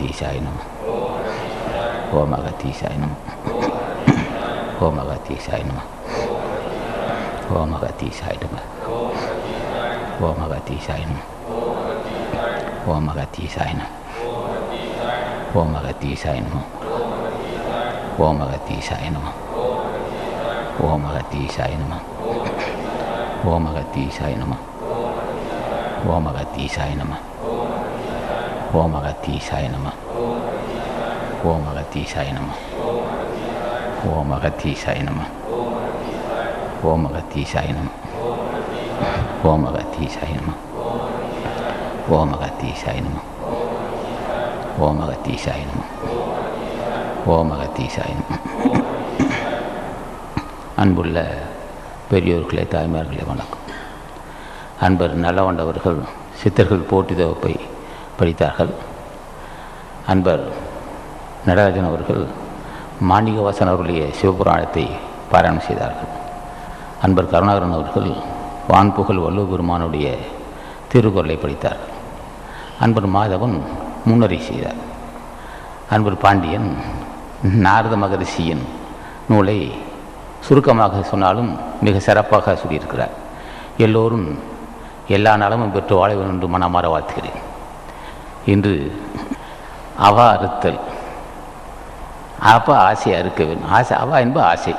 அகத்தீசாய நம. ஓம் அகத்தீசாய நம. ஓம் அகத்தீசாய நம. ஓம் அகத்தீசாய நம. ஓம் அகத்தீசாய நம. ஓம் அகத்தீசாய நம. ஓம் அகத்தீசாய நம. ஓம் அகத்தீசாய நம. ஓம் அகத்தீசாய நம. ஓம் அகத்தீசாய நம. ஓம் அகத்தீசாய நம. ஓம் அகத்தீசாய நம. ஓம் அகத்தீசாய நம. ஓம் அகத்தீசாய நம. ஓம் அகத்தீசாய நம. ஓம் அகத்தீசாய நம. ஓம் அகத்தீசாய நம. ஓம் அகத்தீசாய நம. ஓம் அகத்தீசாய நம. அன்புள்ள பெரியோர்களே, தாய்மார்களே, வணக்கம். அன்பர் நல்லவண்டவர்கள் சித்தர்கள் போட்டி தொகுப்பை படித்தார்கள். அன்பர் நடராஜன் அவர்கள் மாணிகவாசன் அவர்களுடைய சிவபுராணத்தை பாராயணம் செய்தார்கள். அன்பர் கருணாகரன் அவர்கள் வான்புகழ் வள்ளுவ பெருமானுடைய திருக்குறளை படித்தார்கள். அன்பர் மாதவன் முன்னுரை செய்தார். அன்பர் பாண்டியன் நாரத மகரிஷியின் நூலை சுருக்கமாக சொன்னாலும் மிக சிறப்பாக சொல்லியிருக்கிறார். எல்லோரும் எல்லா நலமும் பெற்று வாழ வேண்டும் என்று மனமாற வாழ்த்துகிறேன். இன்று அவா அறுத்தல். அப்பா ஆசையை அறுக்க வேண்டும். ஆசை அவா என்பது ஆசை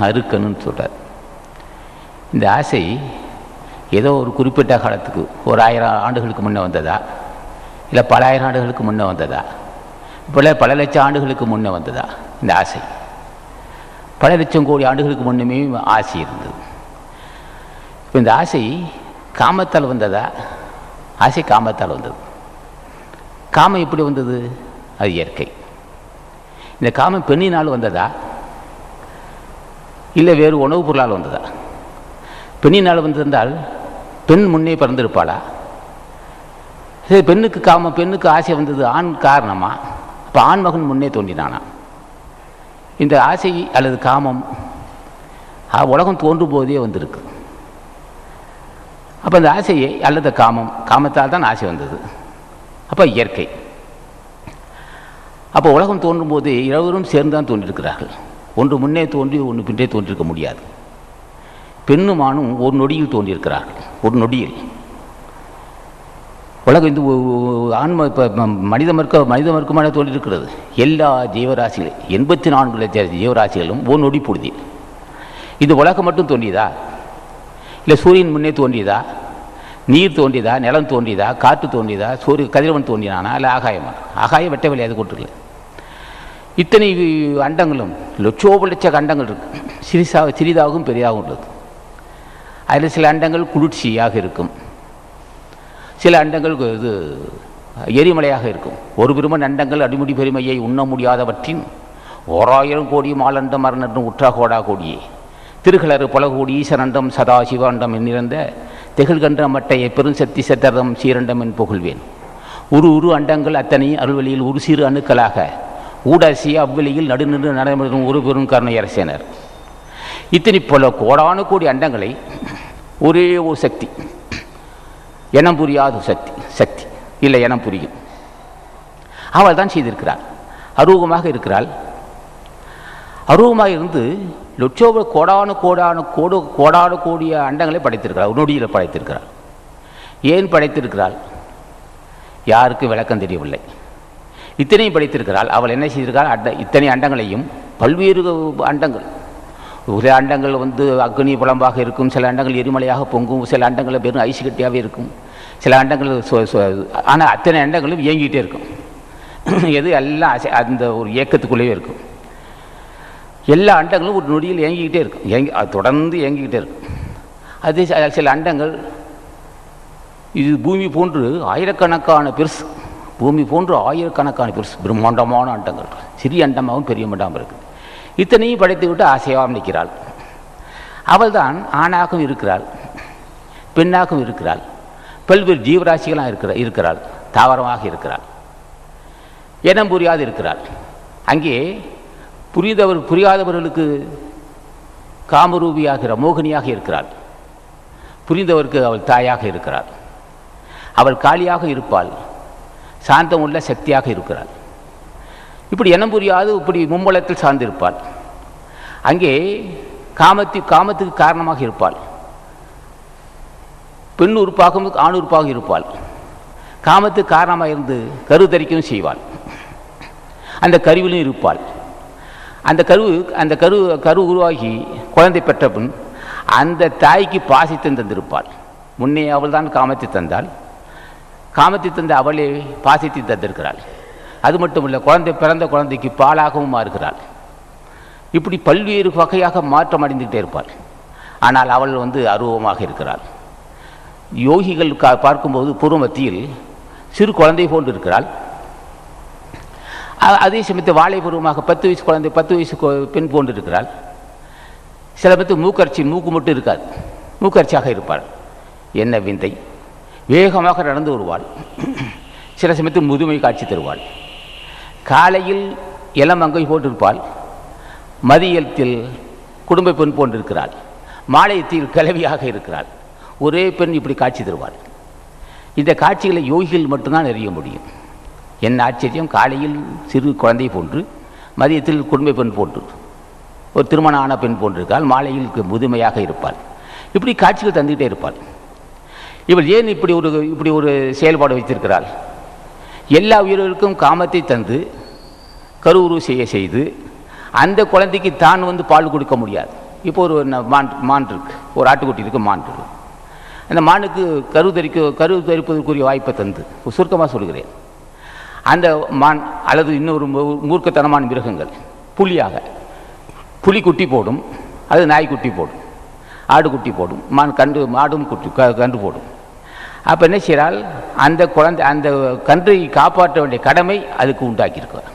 அறுக்கணும்னு சொல்கிறார். இந்த ஆசை ஏதோ ஒரு குறிப்பிட்ட காலத்துக்கு ஒரு 1000 ஆண்டுகளுக்கு முன்னே வந்ததா, இல்லை பல ஆயிரம் ஆண்டுகளுக்கு முன்னே வந்ததா, பல லட்சம் ஆண்டுகளுக்கு முன்னே வந்ததா? இந்த ஆசை பல லட்சம் கோடி ஆண்டுகளுக்கு முன்னுமே ஆசை இருந்தது. இப்போ இந்த ஆசை காமத்தால் வந்ததா? ஆசை காமத்தால் வந்தது. காமம் எப்படி வந்தது? அது இயற்கை. இந்த காமம் பெண்ணினால் வந்ததா, இல்லை வேறு உணவுப் பொருளால் வந்ததா? பெண்ணினால் வந்திருந்தால் பெண் முன்னே பிறந்திருப்பாளா? சரி, பெண்ணுக்கு ஆசை வந்தது ஆண் காரணமா? அப்போ ஆண் மகன் முன்னே தோன்றினானா? இந்த ஆசை அல்லது காமம் உலகம் தோன்றும் போதே வந்திருக்கு. அப்போ அந்த ஆசையை அல்லது காமத்தால் தான் ஆசை வந்தது. அப்போ இயற்கை. அப்போ உலகம் தோன்றும் போது இருவரும் சேர்ந்து தான் தோன்றியிருக்கிறார்கள். ஒன்று முன்னே தோன்றி ஒன்று பின்னே தோன்றியிருக்க முடியாது. பெண்ணும் ஆணும் ஒரு நொடியில் தோன்றியிருக்கிறார்கள். ஒரு நொடியில் உலகம் இந்த ஆன்ம இப்போ மனித மறுக்குமான தோன்றியிருக்கிறது. எல்லா ஜீவராசிகளும் 84 லட்சம் ஜீவராசிகளும் ஒரு நொடி பொழுதில். இது உலகம் மட்டும் தோன்றியதா, இல்லை சூரியன் முன்னே தோன்றியதா, நீர் தோன்றியதா, நிலம் தோன்றியதா, காற்று தோன்றியதா, சூரிய கதிரவன் தோன்றினானா, இல்லை ஆகாயமா? ஆகாயம் வெட்ட வெளியாது கொண்டிருக்கல. இத்தனை அண்டங்களும் லட்சோப அண்டங்கள் இருக்கு. சிறிதாகவும் பெரிதாகவும் உள்ளது. அதில் சில அண்டங்கள் குளிர்ச்சியாக இருக்கும், சில அண்டங்கள் இது எரிமலையாக இருக்கும். ஒரு பெருமன் அண்டங்கள் அடிமுடி பெருமையை உண்ண முடியாதவற்றின் 1000 கோடி மாலண்ட மரணம் உற்றா கோடா கோடியே திருகளறு பலகோடி ஈசனண்டம் சதா சிவாண்டம் என்னிறந்த திகழ்கன்ற மட்டையை பெருஞ்சக்தி சத்தரம் சீரண்டம் என் புகழ்வேன். உரு அண்டங்கள் அத்தனை அருள்வெளியில் ஒரு சிறு அணுக்களாக ஊடாசிய அவ்வெளியில் நடுநின்று நடைபெறும் ஒரு பெரும் கருணை அரசேனர். இத்தனை பல கோடானு கோடி அண்டங்களை ஒரே ஒரு சக்தி, எனம் புரியாத சக்தி இல்லை, எனம் புரியும், அவள் தான் செய்திருக்கிறாள். அரூபமாக இருக்கிறாள். அரூபமாக இருந்து லட்சோப கோடான கோடிய அண்டங்களை படைத்திருக்கிறாள். ஒரு நொடியில் படைத்திருக்கிறாள். ஏன் படைத்திருக்கிறாள்? யாருக்கு விளக்கம் தெரியவில்லை. இத்தனையும் படைத்திருக்கிறாள். அவள் என்ன செய்திருக்கிறாள்? இத்தனை அண்டங்களையும் பல்வேறு அண்டங்கள், சில அண்டங்கள் அக்னி புலம்பாக இருக்கும், சில அண்டங்கள் எரிமலையாக பொங்கும், சில அண்டங்கள் வெறும் ஐசு கட்டியாகவே இருக்கும், சில அண்டங்கள் ஆனால் அத்தனை அண்டங்களும் இயங்கிக்கிட்டே இருக்கும். எது எல்லாம் அந்த ஒரு இயக்கத்துக்குள்ளேயே இருக்கும். எல்லா அண்டங்களும் ஒரு நொடியில் இயங்கிக்கிட்டே இருக்கும். அது தொடர்ந்து இயங்கிக்கிட்டே இருக்கும். அது சில அண்டங்கள் இது பூமி போன்று ஆயிரக்கணக்கான பெருசு, பூமி போன்று ஆயிரக்கணக்கான பெருசு பிரம்மாண்டமான அண்டங்கள், சிறிய அண்டமாகவும் பெரிய அண்டமாகவும் இருக்குது. இத்தனையும் படைத்து விட்டு ஆசையாகவும் நிற்கிறாள். அவள் தான் ஆணாகவும் இருக்கிறாள், பெண்ணாகவும் இருக்கிறாள், பல்வேறு ஜீவராசிகளாக இருக்கிறாள், தாவரமாக இருக்கிறாள், இனம் புரியாது இருக்கிறாள். அங்கே புரியாதவர்களுக்கு காமரூபியாகிற மோகினியாக இருக்கிறாள். புரிந்தவருக்கு அவள் தாயாக இருக்கிறாள். அவள் காளியாக இருப்பாள், சாந்தமுள்ள சக்தியாக இருக்கிறாள். இப்படி எண்ணம் புரியாது இப்படி மும்மலத்தில் சார்ந்திருப்பாள். அங்கே காமத்துக்கு காரணமாக இருப்பாள். பெண் உறுப்பாகவும் ஆண் உறுப்பாக இருப்பாள். காமத்துக்கு காரணமாக இருந்து கருத்தரிக்கவும் செய்வாள். அந்த கருவிலும் இருப்பாள். அந்த கரு உருவாகி குழந்தை பெற்ற பின் அந்த தாய்க்கு பாசத்தை தந்திருப்பாள். முன்னே அவள் தான் காமத்தை தந்தாள். காமத்தை தந்த அவளே பாசத்தை தந்திருக்கிறாள். அது மட்டுமல்ல, பிறந்த குழந்தைக்கு பாலாகவும் மாறுகிறாள். இப்படி பல்வேறு வகையாக மாற்றம் அடைந்துகிட்டே இருப்பாள். ஆனால் அவள் அருவமாக இருக்கிறாள். யோகிகள் பார்க்கும்போது பூர்வ மத்தியில் சிறு குழந்தை போன்று இருக்கிறாள். அதே சமயத்தில் வாழை பூர்வமாக 10 வயசு குழந்தை 10 வயசு பெண் போன்று இருக்கிறாள். சில பேருக்கு மூக்கு மட்டும் இருக்காது, மூக்கரிச்சியாக இருப்பாள். என்ன விந்தை! வேகமாக நடந்து வருவாள். சில சமயத்தில் முதுமை காட்சி தருவாள். காலையில் இளமங்கை போன்றிருப்பாள். மதியத்தில் குடும்ப பெண் போன்றிருக்கிறாள். மாலையத்தில் கிளவியாக இருக்கிறாள். ஒரே பெண் இப்படி காட்சி தருவாள். இந்த காட்சிகளை யோகிகள் மட்டும்தான் அறிய முடியும். என் ஆச்சரியம்! காலையில் சிறு குழந்தை போன்று, மதியத்தில் குடும்ப பெண் போன்று, ஒரு திருமணம் ஆன பெண் போன்றிருக்காள். மாலையில் முதுமையாக இருப்பாள். இப்படி காட்சிகள் தந்துகிட்டே இருப்பாள். இவள் ஏன் இப்படி ஒரு செயல்பாடு வைத்திருக்கிறாள்? எல்லா உயிர்களுக்கும் காமத்தை தந்து கருவுரு செய்து அந்த குழந்தைக்கு தான் பால் கொடுக்க முடியாது. இப்போ ஒரு மான் இருக்கு, ஒரு ஆட்டுக்குட்டி இருக்கு, மான் இருக்கு. அந்த மானுக்கு கரு தரிப்பதற்குரிய வாய்ப்பை தந்து சுருக்கமாக சொல்கிறேன். அந்த மான் அல்லது இன்னொரு மூர்க்கத்தனமான மிருகங்கள் புலி குட்டி போடும், அது நாய் குட்டி போடும், ஆடு குட்டி போடும், மாடும் கன்று போடும். அப்போ என்ன செய்கிறாள்? அந்த கன்றை காப்பாற்ற வேண்டிய கடமை அதுக்கு உண்டாக்கியிருக்கிறார்.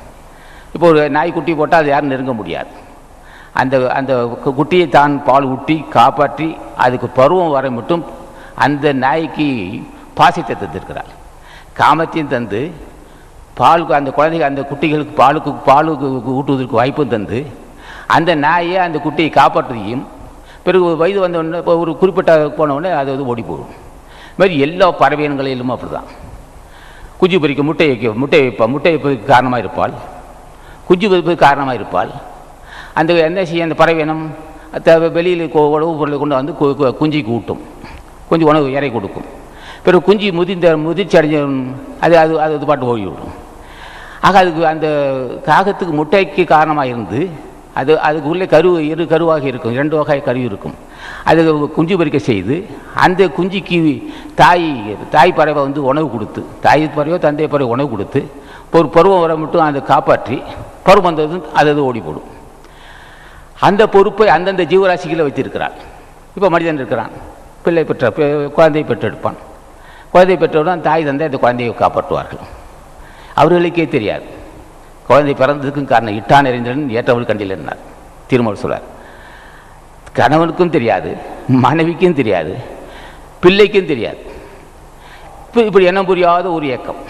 இப்போ ஒரு நாய் குட்டி போட்டால் அது யாரும் நெருங்க முடியாது. அந்த குட்டியை தான் பால் ஊட்டி காப்பாற்றி அதுக்கு பருவம் வரை மட்டும் அந்த நாய்க்கு பாசத்தை தந்திருக்கிறாள். காமத்தையும் தந்து அந்த குழந்தைகள் அந்த குட்டிகளுக்கு பாலுக்கு ஊட்டுவதற்கு வாய்ப்பும் தந்து அந்த நாயை அந்த குட்டியை காப்பாற்றுவதையும், பிறகு வயது வந்தவுடனே இப்போ ஒரு குறிப்பிட்ட போனவுடனே அது ஓடி போடும். இதுமாதிரி எல்லா பறவையினங்களிலும் அப்படி தான். குஞ்சு பொறிக்க முட்டை வைப்பதற்கு காரணமாக இருப்பாள். குஞ்சு வைப்பதற்கு காரணமாக இருப்பாள். அந்த என்ன செய்ய அந்த பறவையினம் வெளியில் உணவு பொருளை கொண்டு குஞ்சிக்கு ஊட்டும், கொஞ்சம் உணவு இறை கொடுக்கும். பிறகு குஞ்சு முதிர்ச்சி அடைஞ்ச அது பாட்டு ஓடிவிடும். ஆக அதுக்கு அந்த காகத்துக்கு முட்டைக்கு காரணமாக இருந்து அதுக்கு உள்ளே கருவாக இருக்கும், 2 வகை கரு இருக்கும். அது குஞ்சு பொறிக்க செய்து அந்த குஞ்சிக்கு தாய் பறவை உணவு கொடுத்து, தாய் பறவையோ தந்தை பறவை உணவு கொடுத்து ஒரு பருவம் வர மட்டும் அதை காப்பாற்றி பருவம் வந்தது அது ஓடி போடும். அந்த பொறுப்பை அந்தந்த ஜீவராசிகளை வைத்திருக்கிறாள். இப்போ மனிதன் இருக்கிறான், குழந்தையை பெற்றெடுப்பான். குழந்தை பெற்றவுடன் தாய் தந்தை அந்த குழந்தையை காப்பாற்றுவார்கள். அவர்களுக்கே தெரியாது. குழந்தை பிறந்ததுக்கும் காரணம் இட்டான் எறிந்தன் ஏற்றவள் கண்டில் என்னார் திருமூலர் சொல்றார். கணவனுக்கும் தெரியாது, மனைவிக்கும் தெரியாது, பிள்ளைக்கும் தெரியாது. இப்படி எண்ணம் புரியாத ஒரு இயக்கம்.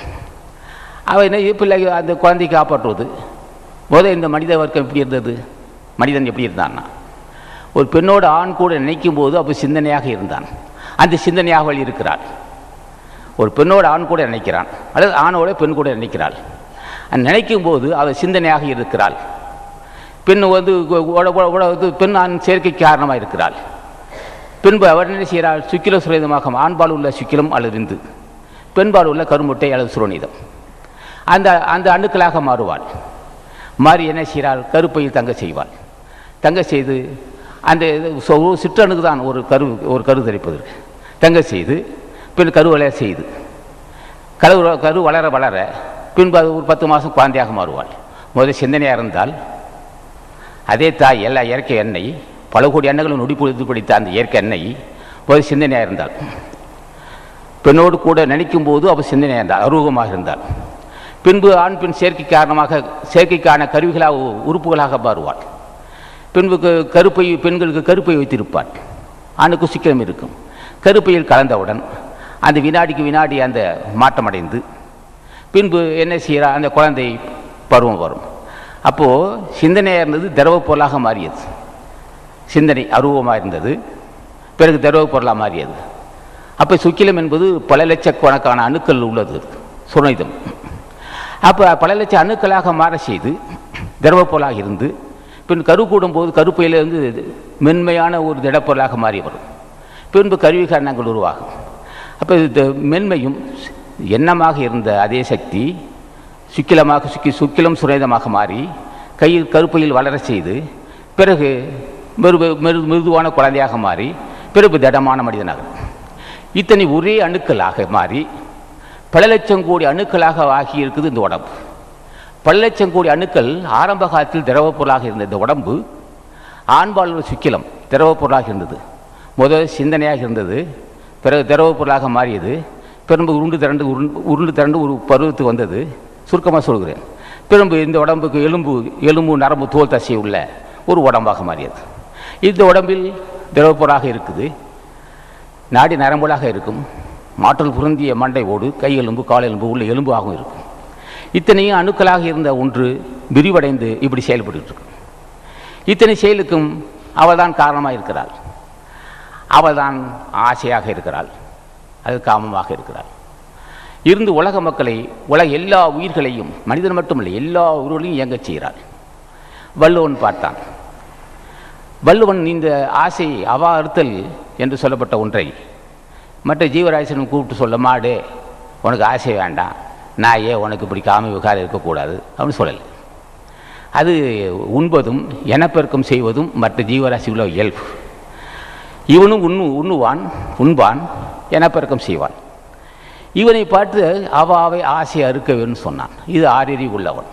அவள் என்ன பிள்ளை அந்த குழந்தையை காப்பாற்றுவது. இந்த மனித வர்க்கம் எப்படி இருந்தது? மனிதன் எப்படி இருந்தான்னா, ஒரு பெண்ணோடு ஆண் கூட நினைக்கும் போது அப்போ சிந்தனையாக இருந்தான். அந்த சிந்தனையாக அவள் இருக்கிறாள். ஒரு பெண்ணோடு ஆண் கூட நினைக்கிறான், அல்லது ஆணோட பெண் கூட நினைக்கிறாள். நினைக்கும் போது அவள் சிந்தனையாக இருக்கிறாள். பெண் பெண் ஆண் சேர்க்கைக்கு காரணமாக இருக்கிறாள். பின்பு அவர் என்ன செய்கிறாள்? சுக்கில சுரேதமாக ஆண்பால் உள்ள சுக்கிலம் அல்லது விந்து, பெண்பால் உள்ள கருமுட்டை அல்லது சுரோனிதம் அந்த அணுக்களாக மாறுவாள். மாறி என்ன செய்கிறாள்? கருப்பையில் தங்க செய்வாள். தங்க செய்து அந்த சிற்றணுக்கு தான் ஒரு கரு தரிப்பதற்கு தங்க செய்து பின் கருவளை செய்து கரு வளர வளர பின்பு அது ஒரு 10 மாதம் குழந்தையாக மாறுவாள். முதல் சிந்தனையாக இருந்தால் அதே தாய் எல்லா இயற்கை எண்ணெய் பல கோடி எண்ணெய்களும் நொடி பொழுது பிடித்த அந்த இயற்கை எண்ணெய் முதல் சிந்தனையாக இருந்தாள். பெண்ணோடு கூட நினைக்கும் போது அவள் சிந்தனையாக இருந்தாள், அருவமாக இருந்தாள். பின்பு ஆண் பெண் செயற்கைக்கான கருவிகளாக உறுப்புகளாக மாறுவாள். பெண்களுக்கு கருப்பை வைத்திருப்பாள். ஆணுக்கு சிக்கிரம் இருக்கும். கருப்பையில் கலந்தவுடன் அந்த வினாடிக்கு வினாடி அந்த மாற்றம் அடைந்து பின்பு என்ன செய்கிறா? அந்த குழந்தை பருவம் வரும். அப்போது சிந்தனையாக இருந்தது திரவ பொருளாக மாறியது. சிந்தனை அருவமாக இருந்தது, பிறகு திரவ பொருளாக மாறியது. அப்போ சுக்கிலம் என்பது பல லட்சக்கணக்கான அணுக்கள் உள்ளது, சுரணிதம். அப்போ பல லட்சம் அணுக்களாக மாற செய்து திரவப்பொருளாக இருந்து பின் கரு கூடும்போது கருப்பையிலிருந்து மென்மையான ஒரு திடப்பொருளாக மாறி வரும். பின்பு கருவி காரணங்கள் உருவாகும். அப்போ இது மென்மையும் எண்ணமாக இருந்த அதே சக்தி சுக்கிலம் சுரேதமாக மாறி கையில் கருப்பையில் வளர செய்து பிறகு மிருதுவான குழந்தையாக மாறி பிறகு திடமான மனிதனாக இத்தனை ஒரே அணுக்களாக மாறி பல லட்சம் கோடி அணுக்களாக ஆகி இருக்குது இந்த உடம்பு. பல லட்சம் கோடி அணுக்கள் ஆரம்ப காலத்தில் திரவப்பொருளாக இருந்த இந்த உடம்பு ஆண்பால் சுக்கிலம் திரவப்பொருளாக இருந்தது. முதல் சிந்தனையாக இருந்தது, பிறகு திரவப்பொருளாக மாறியது, பிறகு உருண்டு திரண்டு ஒரு பருவத்துக்கு வந்தது. சுருக்கமாக சொல்கிறேன். பிறகு இந்த உடம்புக்கு எலும்பு நரம்பு தோல் தசை உள்ள ஒரு உடம்பாக மாறியது. இந்த உடம்பில் திரவப்பொருளாக இருக்குது, நாடி நரம்புலாக இருக்கும், மாற்றல் புரிந்திய மண்டை ஓடு, கை எலும்பு கால் எலும்பு உள்ள எலும்பாகவும் இருக்கும். இத்தனையும் அணுக்களாக இருந்த ஒன்று விரிவடைந்து இப்படி செயல்பட்டு இருக்கு. இத்தனை செயலுக்கும் அவள் தான் காரணமாக இருக்கிறாள். அவள் தான் ஆசையாக இருக்கிறாள், அது காமமாக இருக்கிறாள். இருந்து உலக மக்களை எல்லா உயிர்களையும் மனிதன் மட்டுமில்லை எல்லா உயிர்களையும் இயங்கச் செய்கிறாள். வள்ளுவன் பார்த்தான். வள்ளுவன் இந்த ஆசை அவா அறுத்தல் என்று சொல்லப்பட்ட ஒன்றை மற்ற ஜீவராசினும் கூப்பிட்டு சொல்ல, மாடு உனக்கு ஆசை வேண்டாம், நான் உனக்கு இப்படி காம விகாரம் இருக்கக்கூடாது அப்படின்னு சொல்லலை. அது உண்பதும் இனப்பெருக்கம் செய்வதும் மற்ற ஜீவராசிகளோ இயல்பு. இவனும் உண்பான் இனப்பெருக்கம் செய்வான். இவனை பார்த்து அவாவை ஆசையை அறுக்கவேன்னு சொன்னான். இது ஆறறிவு உள்ளவன்.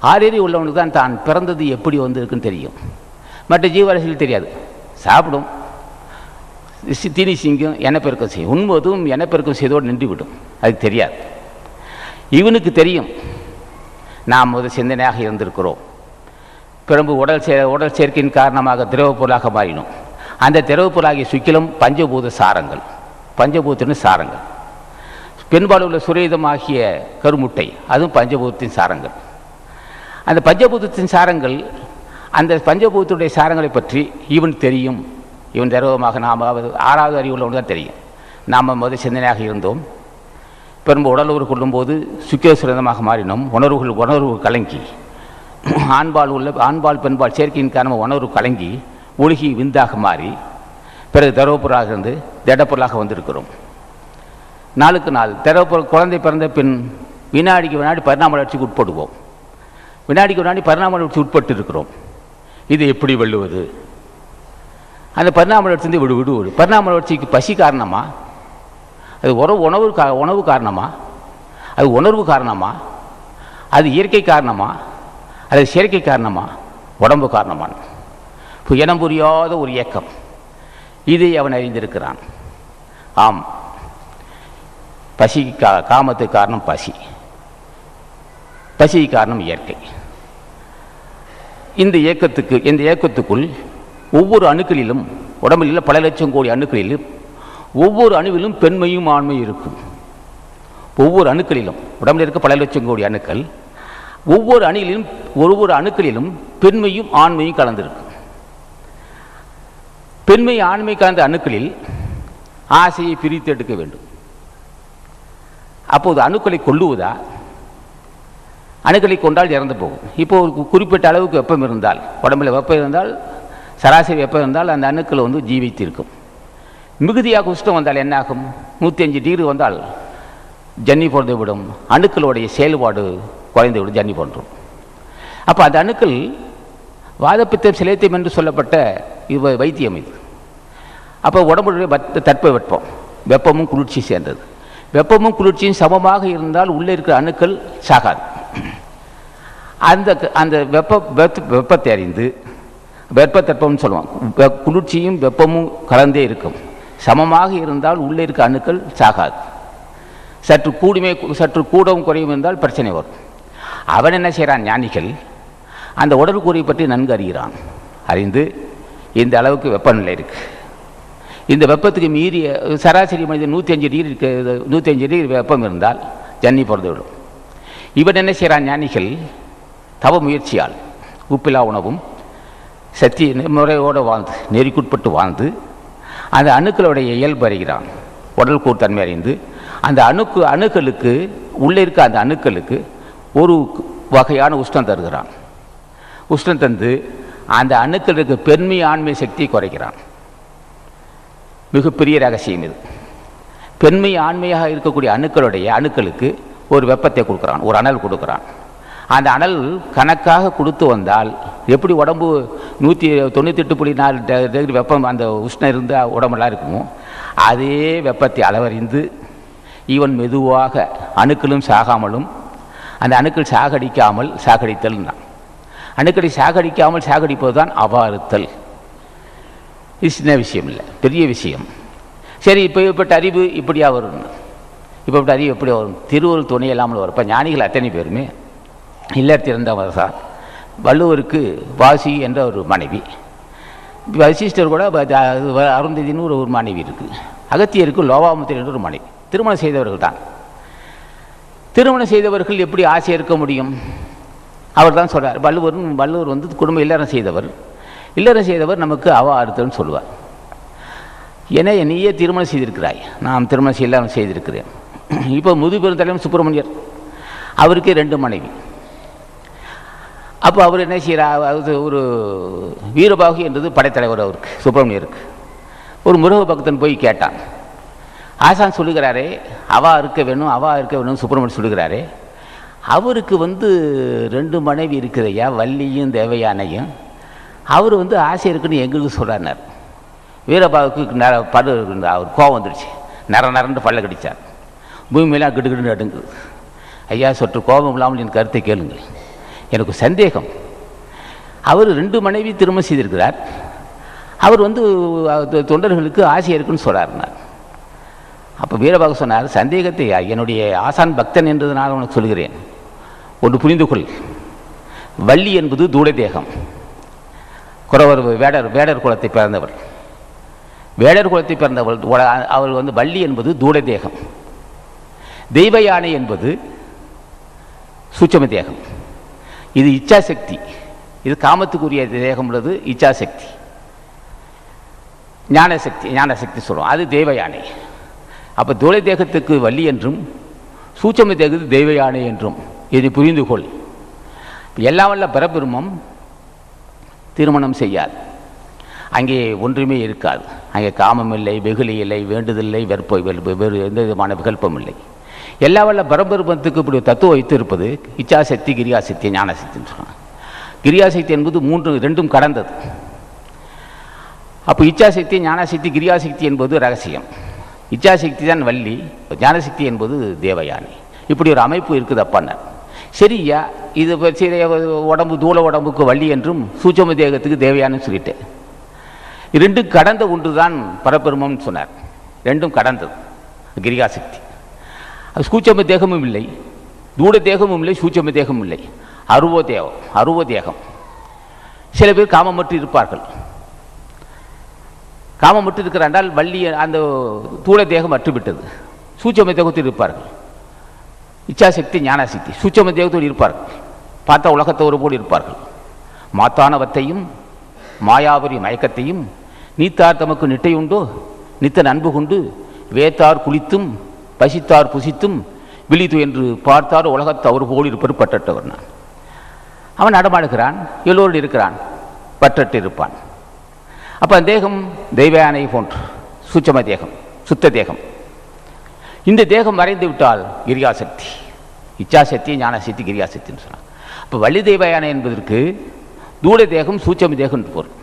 ஆறறிவு உள்ளவனுக்கு தான் பிறந்தது எப்படி வந்திருக்குன்னு தெரியும். மற்ற ஜீவராசிகள் தெரியாது. சாப்பிடும், தீனி சிங்கும் இனப்பெருக்கம் செய்யும், உண்பதும் இனப்பெருக்கம் செய்தோடு நின்றுவிடும், அது தெரியாது. இவனுக்கு தெரியும் நாம் ஒரு சிந்தனையாக இருந்திருக்கிறோம். பிறகு உடல் சேர்க்கையின் காரணமாக திரவ பொருளாக மாறினோம். அந்த திரவ பொருளாகிய சுக்கிலம் பஞ்சபூத சாரங்கள், பஞ்சபூதத்தின் சாரங்கள். பெண்பால் உள்ள சுரேதமாகிய கருமுட்டை, அதுவும் பஞ்சபூதத்தின் சாரங்கள். அந்த பஞ்சபூதத்தின் சாரங்கள், அந்த பஞ்சபூதத்துடைய சாரங்களை பற்றி இவன் தெரியும். இவன் திரவமாக நாம் ஆறாவது அறிவுள்ளவன் தான் தெரியும். நாம் முதல் சிந்தனையாக இருந்தோம். பெரும்பு உடலுறு கொள்ளும்போது சுக்கில சுரேதமாக மாறினோம். உணர்வு கலங்கி ஆண்பால் பெண்பால் சேர்க்கையின் காரணமாக உணர்வு கலங்கி ஒழுகி விந்தாக மாறி பிறகு திரவப்பொருளாக இருந்து திடப்பொருளாக வந்திருக்கிறோம். நாளுக்கு நாள் திரவப்பொருள் குழந்தை பிறந்த பின் வினாடிக்கு வினாடி பரிணாம வளர்ச்சிக்கு உட்படுவோம். வினாடிக்கு வினாடி பரிணாம வளர்ச்சி உட்பட்டு இருக்கிறோம். இது எப்படி வெல்லுவது? அந்த பரிணாம வளர்ச்சி விடுவது. பரிணாம வளர்ச்சிக்கு பசி காரணமா? அது உணவு காரணமா? அது உணர்வு காரணமா? அது இயற்கை காரணமா? அது செயற்கை காரணமா? உடம்பு காரணமான இனம் புரியாத ஒரு இயக்கம். இதை அவன் அறிந்திருக்கிறான். ஆம், பசி காமத்துக்கு காரணம் பசி, பசி காரணம் இயற்கை. இந்த இயக்கத்துக்குள் ஒவ்வொரு அணுக்களிலும், உடம்பில் உள்ள பல லட்சம் கோடி அணுக்களிலும் ஒவ்வொரு அணுவிலும் பெண்மையும் ஆண்மையும் இருக்கும். ஒவ்வொரு அணுக்களிலும், உடம்பில் இருக்க பல லட்சம் கோடி அணுக்கள், ஒவ்வொரு அணுக்களிலும் பெண்மையும் ஆண்மையும் கலந்திருக்கும். பெண்மை ஆண்மை கலந்த அணுக்களில் ஆசையை பிரித்து எடுக்க வேண்டும். அப்போது அணுக்களை கொள்ளுவதா? அணுக்களை கொண்டால் இறந்து போகும். இப்போ ஒரு குறிப்பிட்ட அளவுக்கு வெப்பம் இருந்தால், உடம்பில் வெப்பம் இருந்தால், சராசரி வெப்பம் இருந்தால் அந்த அணுக்களை ஜீவித்திருக்கும். மிகுதியாக உஷ்ணம் வந்தால் என்னாகும்? 105 டிகிரி வந்தால் ஜன்னி பிறந்து விடும். அணுக்களுடைய செயல்பாடு குறைந்து விடும், ஜன்னி போன்றும். அப்போ அந்த அணுக்கள் வாதப்பித்தம் சிலைத்தியம் என்று சொல்லப்பட்ட வைத்தியம் இது. அப்போ உடம்புடைய தட்ப வெப்பமும் குளிர்ச்சி சேர்ந்தது. வெப்பமும் குளிர்ச்சியும் சமமாக இருந்தால் உள்ளே இருக்கிற அணுக்கள் சாகாது. அந்த வெப்பத்தை அறிந்து, வெப்பத்தட்பம்னு சொல்லுவோம், குளிர்ச்சியும் வெப்பமும் கலந்தே இருக்கும். சமமாக இருந்தால் உள்ளே இருக்க அணுக்கள் சாகாது. சற்று கூடவும் குறையும் இருந்தால் பிரச்சனை வரும். அவன் என்ன செய்கிறான்? ஞானிகள் அந்த உடல் கூறியை பற்றி நன்கு அறிகிறான். அறிந்து இந்த அளவுக்கு வெப்பநிலை இருக்குது, இந்த வெப்பத்துக்கு மீறிய சராசரி மனிதன் 105 டிகிரி வெப்பம் இருந்தால் ஜன்னி பிறந்து விடும். இவன் என்ன செய்கிறான்? ஞானிகள் தவ முயற்சியால் உப்பில்லா உணவும் சத்திய முறையோடு வாழ்ந்து, நெறிக்குட்பட்டு வாழ்ந்து அந்த அணுக்களுடைய இயல்பு அறிகிறான். உடல் கூர்த்தன்மை அறிந்து அந்த அணுக்களுக்கு உள்ளே இருக்க அந்த அணுக்களுக்கு ஒரு வகையான உஷ்ணம் தருகிறான். உஷ்ணம் தந்து அந்த அணுக்களுக்கு பெண்மை ஆண்மை சக்தியை குறைக்கிறான். மிகப்பெரிய ரகசியம் இது. பெண்மை ஆண்மையாக இருக்கக்கூடிய அணுக்களுக்கு ஒரு வெப்பத்தை கொடுக்குறான், ஒரு அனல் கொடுக்குறான். அந்த அனல் கணக்காக கொடுத்து வந்தால் எப்படி உடம்பு 198.4 டிகிரி வெப்பம் அந்த உஷ்ணம் இருந்தால் உடம்பெல்லாம் இருக்குமோ அதே வெப்பத்தை அளவறிந்து ஈவன் மெதுவாக அணுக்களும் சாகாமலும் அந்த அணுக்கள் சாகடித்தல் தான். அணுக்களை சாகடிப்பது தான் அவாறுத்தல். இது சின்ன விஷயம் இல்லை, பெரிய விஷயம். சரி, இப்பட்ட அறிவு இப்படியா வரும்? இப்பட்ட அறிவு எப்படி வரும்? திருவள்ளுவர் துணை இல்லாமல் வரும். இப்போ ஞானிகள் அத்தனை பேருமே இல்லறத்திறந்தவர் தான். வள்ளுவருக்கு வாசி என்ற ஒரு மனைவி, வசிஷ்டர் கூட அருந்ததின்னு ஒரு மனைவி இருக்குது, அகத்தியருக்கு லோபாமுத்திரன் என்ற ஒரு மனைவி. திருமணம் செய்தவர்கள் தான். திருமணம் செய்தவர்கள் எப்படி ஆசை இருக்க முடியும்? அவர் தான் சொல்கிறார். வள்ளுவர் வந்து குடும்பம் இல்லறம் செய்தவர் நமக்கு அறுத்தல்னு சொல்லுவார். ஏன்னா நீயே திருமணம் செய்திருக்கிறாய், நான் திருமணம் இல்லாமல் செய்திருக்கிறேன். இப்போ முதுபெருந்தலைவர் சுப்பிரமணியர், அவருக்கு 2 மனைவி. அப்போ அவர் என்ன செய்கிறார்? ஒரு வீரபாகு என்றது படைத்தலைவர் அவருக்கு, சுப்பிரமணியருக்கு. ஒரு முருக பக்தன் போய் கேட்டான். ஆசான் சொல்லுகிறாரே அவா இருக்க வேணும் சுப்பிரமணியன் சொல்லுகிறாரே, அவருக்கு வந்து 2 மனைவி இருக்கிறையா, வள்ளியும் தேவயானையும். அவர் வந்து ஆசை இருக்குன்னு எங்களுக்கு சொல்கிறார். வீரபாகுக்கு அவர் கோவம் வந்துடுச்சு, நரண்டு பல்ல கடித்தார். பூமியெல்லாம் கிடுகிடுன்னு அடுங்குது. ஐயா, சற்று கோபம் இல்லாமல் என் கருத்தை கேளுங்கள், எனக்கு சந்தேகம். அவர் 2 மனைவி திருமணம் செய்திருக்கிறார், அவர் வந்து தொண்டர்களுக்கு ஆசை இருக்குன்னு சொல்கிறார். அப்போ வீரபாகு சொன்னார், சந்தேகத்தை என்னுடைய ஆசான் பக்தன் என்றதுனால உனக்கு சொல்கிறேன், ஒன்று புரிந்து கொள். வள்ளி என்பது தூள தேகம். குறவர் வேடர் குலத்தை பிறந்தவர், அவள் வந்து வள்ளி என்பது தூள தேகம். தெய்வ யானை என்பது சூட்சும தேகம். இது இச்சாசக்தி, இது காமத்துக்குரிய தேகம் உள்ளது. இச்சாசக்தி ஞானசக்தி சொல்லுவோம், அது தெய்வ யானை. அப்போ தூள தேகத்துக்கு வள்ளி என்றும் சூட்சும தேகத்துக்கு தெய்வ யானை என்றும் இதை புரிந்து கொள். எல்லாம் வல்ல பரபிரம்மம் திருமணம் செய்யாது, அங்கே ஒன்றுமே இருக்காது. அங்கே காமம் இல்லை, வெகுளி இல்லை, வேண்டுதலில்லை, வேறு எந்த விதமான விகல்பம் இல்லை. எல்லா வல்ல பரபிரம்மத்துக்கு இப்படி தத்துவம் வைத்து இருப்பது இச்சாசக்தி, கிரியாசக்தி, ஞானசக்தின்னு சொன்னாங்க. கிரியாசக்தி என்பது 2ம் கடந்தது. அப்போ இச்சாசக்தி, ஞானசக்தி, கிரியாசக்தி என்பது ரகசியம். இச்சாசக்தி தான் வள்ளி, ஞானசக்தி என்பது தேவயானி. இப்படி ஒரு அமைப்பு இருக்குது அப்பான்னார். சரியா, இது உடம்பு தூள உடம்புக்கு வள்ளி என்றும் சூட்சும தேகத்துக்கு தேவையானு சொல்லிட்டேன். 2 கடந்த ஒன்று தான் பரபிரம்மம்னு சொன்னார். 2ம் கடந்தது கிரியாசக்தி. சூட்சும தேகமும் இல்லை, தூட தேகமும் இல்லை, சூட்சும தேகமும் இல்லை, அருவ தேகம். சில பேர் காமமற்று இருப்பார்கள். காமமற்று இருக்கிறாண்டால் வள்ளி அந்த தூள தேகம் அற்றுவிட்டது, சூட்சும தேகத்தில் இருப்பார்கள். இச்சாசக்தி, ஞானசக்தி சூட்சும தேகத்தோடு இருப்பார்கள். பார்த்தா உலகத்தோடு போல் இருப்பார்கள். மாத்தானவத்தையும் மாயாவரி மயக்கத்தையும் நீத்தார் தமக்கு நிட்டையுண்டோ நித்தன் அன்பு கொண்டு வேத்தார் குளித்தும் பசித்தார் புசித்தும் விழித்து என்று பார்த்தார் உலகத்து அவர் போல் இருப்பது பற்றட்டவர். நான் அவன் நடமாடுகிறான், எல்லோரும் இருக்கிறான், பற்றட்டு இருப்பான். அப்போ அந்த தேகம் தெய்வயானை போன்று சூட்சும தேகம், சுத்த தேகம். இந்த தேகம் மறைந்து விட்டால் கிரியாசக்தி, இச்சாசக்தி, ஞானசக்தி, கிரியாசக்தின்னு சொன்னான். இப்போ வள்ளி தெய்வயானை என்பதற்கு தூள தேகம், சூட்சும தேகம் பொருள்.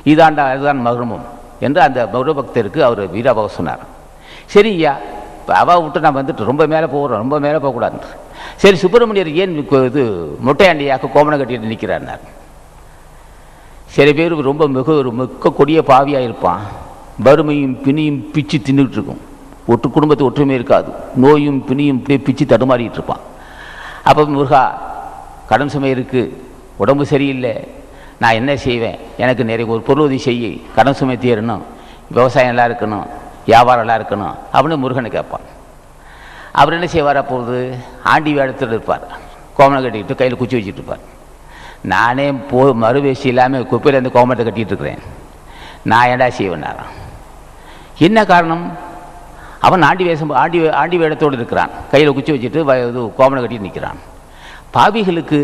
அதுதான் மர்மம் என்று அந்த பக்தருக்கு அவர் வீரபாகு சொன்னார். சரி ஐயா, இப்போ அவள் விட்டு நான் வந்துட்டு ரொம்ப மேலே போகக்கூடாது. சரி, சுப்பிரமணியர் ஏன் இது மொட்டையாண்டியாக கோமணம் கட்டிட்டு நிற்கிறார்? சில பேர் ரொம்ப மிக்க கொடிய பாவியாக இருப்பான், வறுமையும் பிணியும் பிச்சு தின்னுட்டு இருக்கும், குடும்பத்து ஒற்றுமை இருக்காது, நோயும் பிணியும் இப்படியே பிச்சு தடுமாறிட்டு இருப்பான். அப்போ முருகா, கடன் சுமை இருக்குது, உடம்பு சரியில்லை, நான் என்ன செய்வேன், எனக்கு நிறைய ஒரு பொருளுதவி செய்ய, கடன் சுமை தீரணும், விவசாயம் எல்லாம் இருக்கணும், வியாபாரம் எல்லாம் இருக்கணும் அப்படின்னு முருகனை கேட்பான். அவர் என்ன செய்வார்? அப்போது ஆண்டி வேடத்தில் இருப்பார், கோமணம் கட்டிக்கிட்டு கையில் குச்சி வச்சுட்டு இருப்பார். நானே மறுவேசி இல்லாமல் குப்பையில் இருந்து கோமணத்தை கட்டிகிட்டு இருக்கிறேன், நான் ஏண்டா செய்வேன்னாரான். என்ன காரணம்? அவன் ஆண்டி வேடத்தோடு இருக்கிறான், கையில் குச்சி வச்சுட்டு கோமணம் கட்டிட்டு நிற்கிறான். பாவிகளுக்கு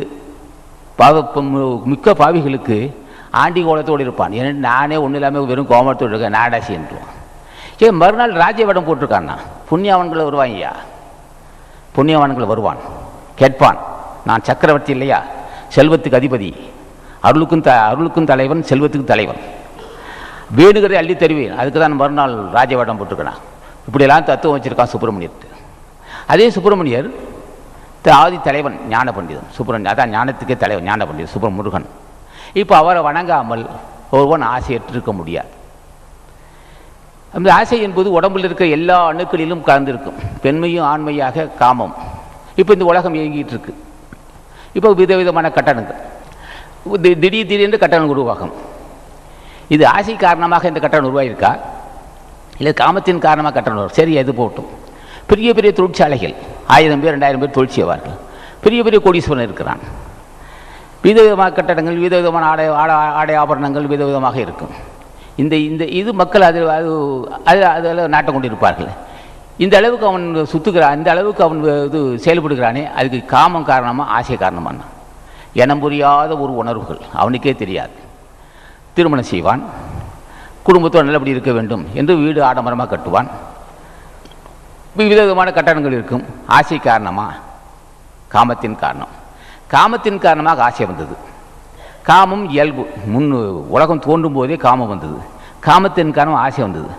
மிக்க பாவிகளுக்கு ஆண்டி கோலத்தோடு இருப்பான். ஏன்னா நானே ஒன்றும் இல்லாமல் வெறும் கோமத்தோடு இருக்கேன் நாடாசி என்றுவான். சரி, மறுநாள் ராஜ்யவடம் போட்டிருக்கான்னா புண்ணியவான்களை வருவாங்கய்யா. புண்ணியவான்கள் வருவான், கேட்பான், நான் சக்கரவர்த்தி இல்லையா, செல்வத்துக்கு அதிபதி, அருளுக்கும் தலைவன், செல்வத்துக்கு தலைவன், வேணுகிறதை அள்ளி தருவேன், அதுக்கு தான் மறுநாள் ராஜ்யவடம் போட்டிருக்கேன். இப்படியெல்லாம் தத்துவம் வச்சுருக்கான் சுப்பிரமணியர். அதே சுப்பிரமணியர் ஆதி தலைவன் ஞான பண்டிதன் சுப்பிரமணியன், அதான் ஞானத்துக்கே தலைவன் ஞான பண்டிதன் சுப்பிரமுருகன். இப்போ அவரை வணங்காமல் ஒருவன் ஆசையற்றிருக்க முடியாது. அந்த ஆசை என்பது உடம்பில் இருக்க எல்லா அணுக்களிலும் கலந்திருக்கும். பெண்மையும் ஆண்மையாக காமம். இப்போ இந்த உலகம் இயங்கிட்டு இருக்கு. இப்போ விதவிதமான கட்டணங்கள், திடீரென்று கட்டணம் உருவாகும். இது ஆசை காரணமாக இந்த கட்டணம் உருவாயிருக்கா, இல்லை காமத்தின் காரணமாக கட்டணம் வரும்? சரி, எது போட்டும். பெரிய பெரிய தொழிற்சாலைகள் 1000 பேர் 2000 பேர் தொழில் செய்வார்கள். பெரிய பெரிய கோடீஸ்வரன் இருக்கிறான். விதவிதமான கட்டடங்கள், விதவிதமான ஆடை ஆபரணங்கள் விதவிதமாக இருக்கும். இந்த இந்த இது மக்கள் அதில் நாட்டம் கொண்டிருப்பார்கள். இந்த அளவுக்கு அவன் சுற்றுகிறான், இந்த அளவுக்கு அவன் இது செயல்படுகிறானே, அதுக்கு காமம் காரணமாக ஆசை காரணமான இனம் புரியாத ஒரு உணர்வுகள் அவனுக்கே தெரியாது. திருமணம் செய்வான், குடும்பத்தோடு நல்லபடி இருக்க வேண்டும் என்று வீடு ஆடம்பரமாக கட்டுவான். விதவிதமான கட்டணங்கள் இருக்கும். ஆசை காரணமாக, காமத்தின் காரணம். காமத்தின் காரணமாக ஆசை வந்தது. காமம் இயல்பு, உலகம் தோன்றும் போதே காமம் வந்தது. காமத்தின் காரணமாக ஆசை வந்தது.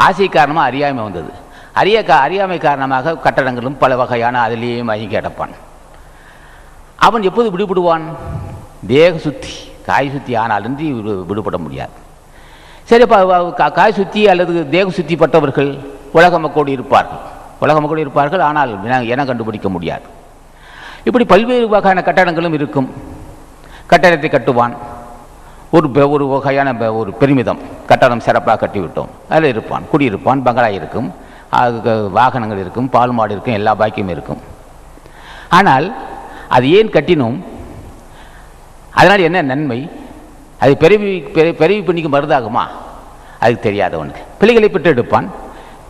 ஆசை காரணமாக அறியாமை வந்தது. அறியாமை காரணமாக கட்டடங்களும் பல வகையான அதிலேயே மயங்கி அடப்பான். அவன் எப்போது விடுபடுவான்? தேக சுத்தி, காய் சுத்தி ஆனாலின்றி விடுபட முடியாது. சரி, காய் சுத்தி அல்லது தேக சுத்தி பட்டவர்கள் உலக மக்களோடு இருப்பார்கள், ஆனால் என கண்டுபிடிக்க முடியாது. இப்படி பல்வேறு வகையான கட்டடங்களும் இருக்கும். கட்டடத்தை கட்டுவான், ஒரு வகையான ஒரு பெருமிதம், கட்டடம் சிறப்பாக கட்டிவிட்டோம், அதில் இருப்பான், குடியிருப்பான், பங்களா இருக்கும், வாகனங்கள் இருக்கும், பால் மாடு இருக்கும், எல்லா பாக்கியும் இருக்கும். ஆனால் அது ஏன் கட்டினோம், அதனால் என்ன நன்மை, அது பிறவி பண்ணிக்கு மருந்தாகுமா, அதுக்கு தெரியாதவனுக்கு. பிள்ளைகளை பெற்றெடுப்பான்,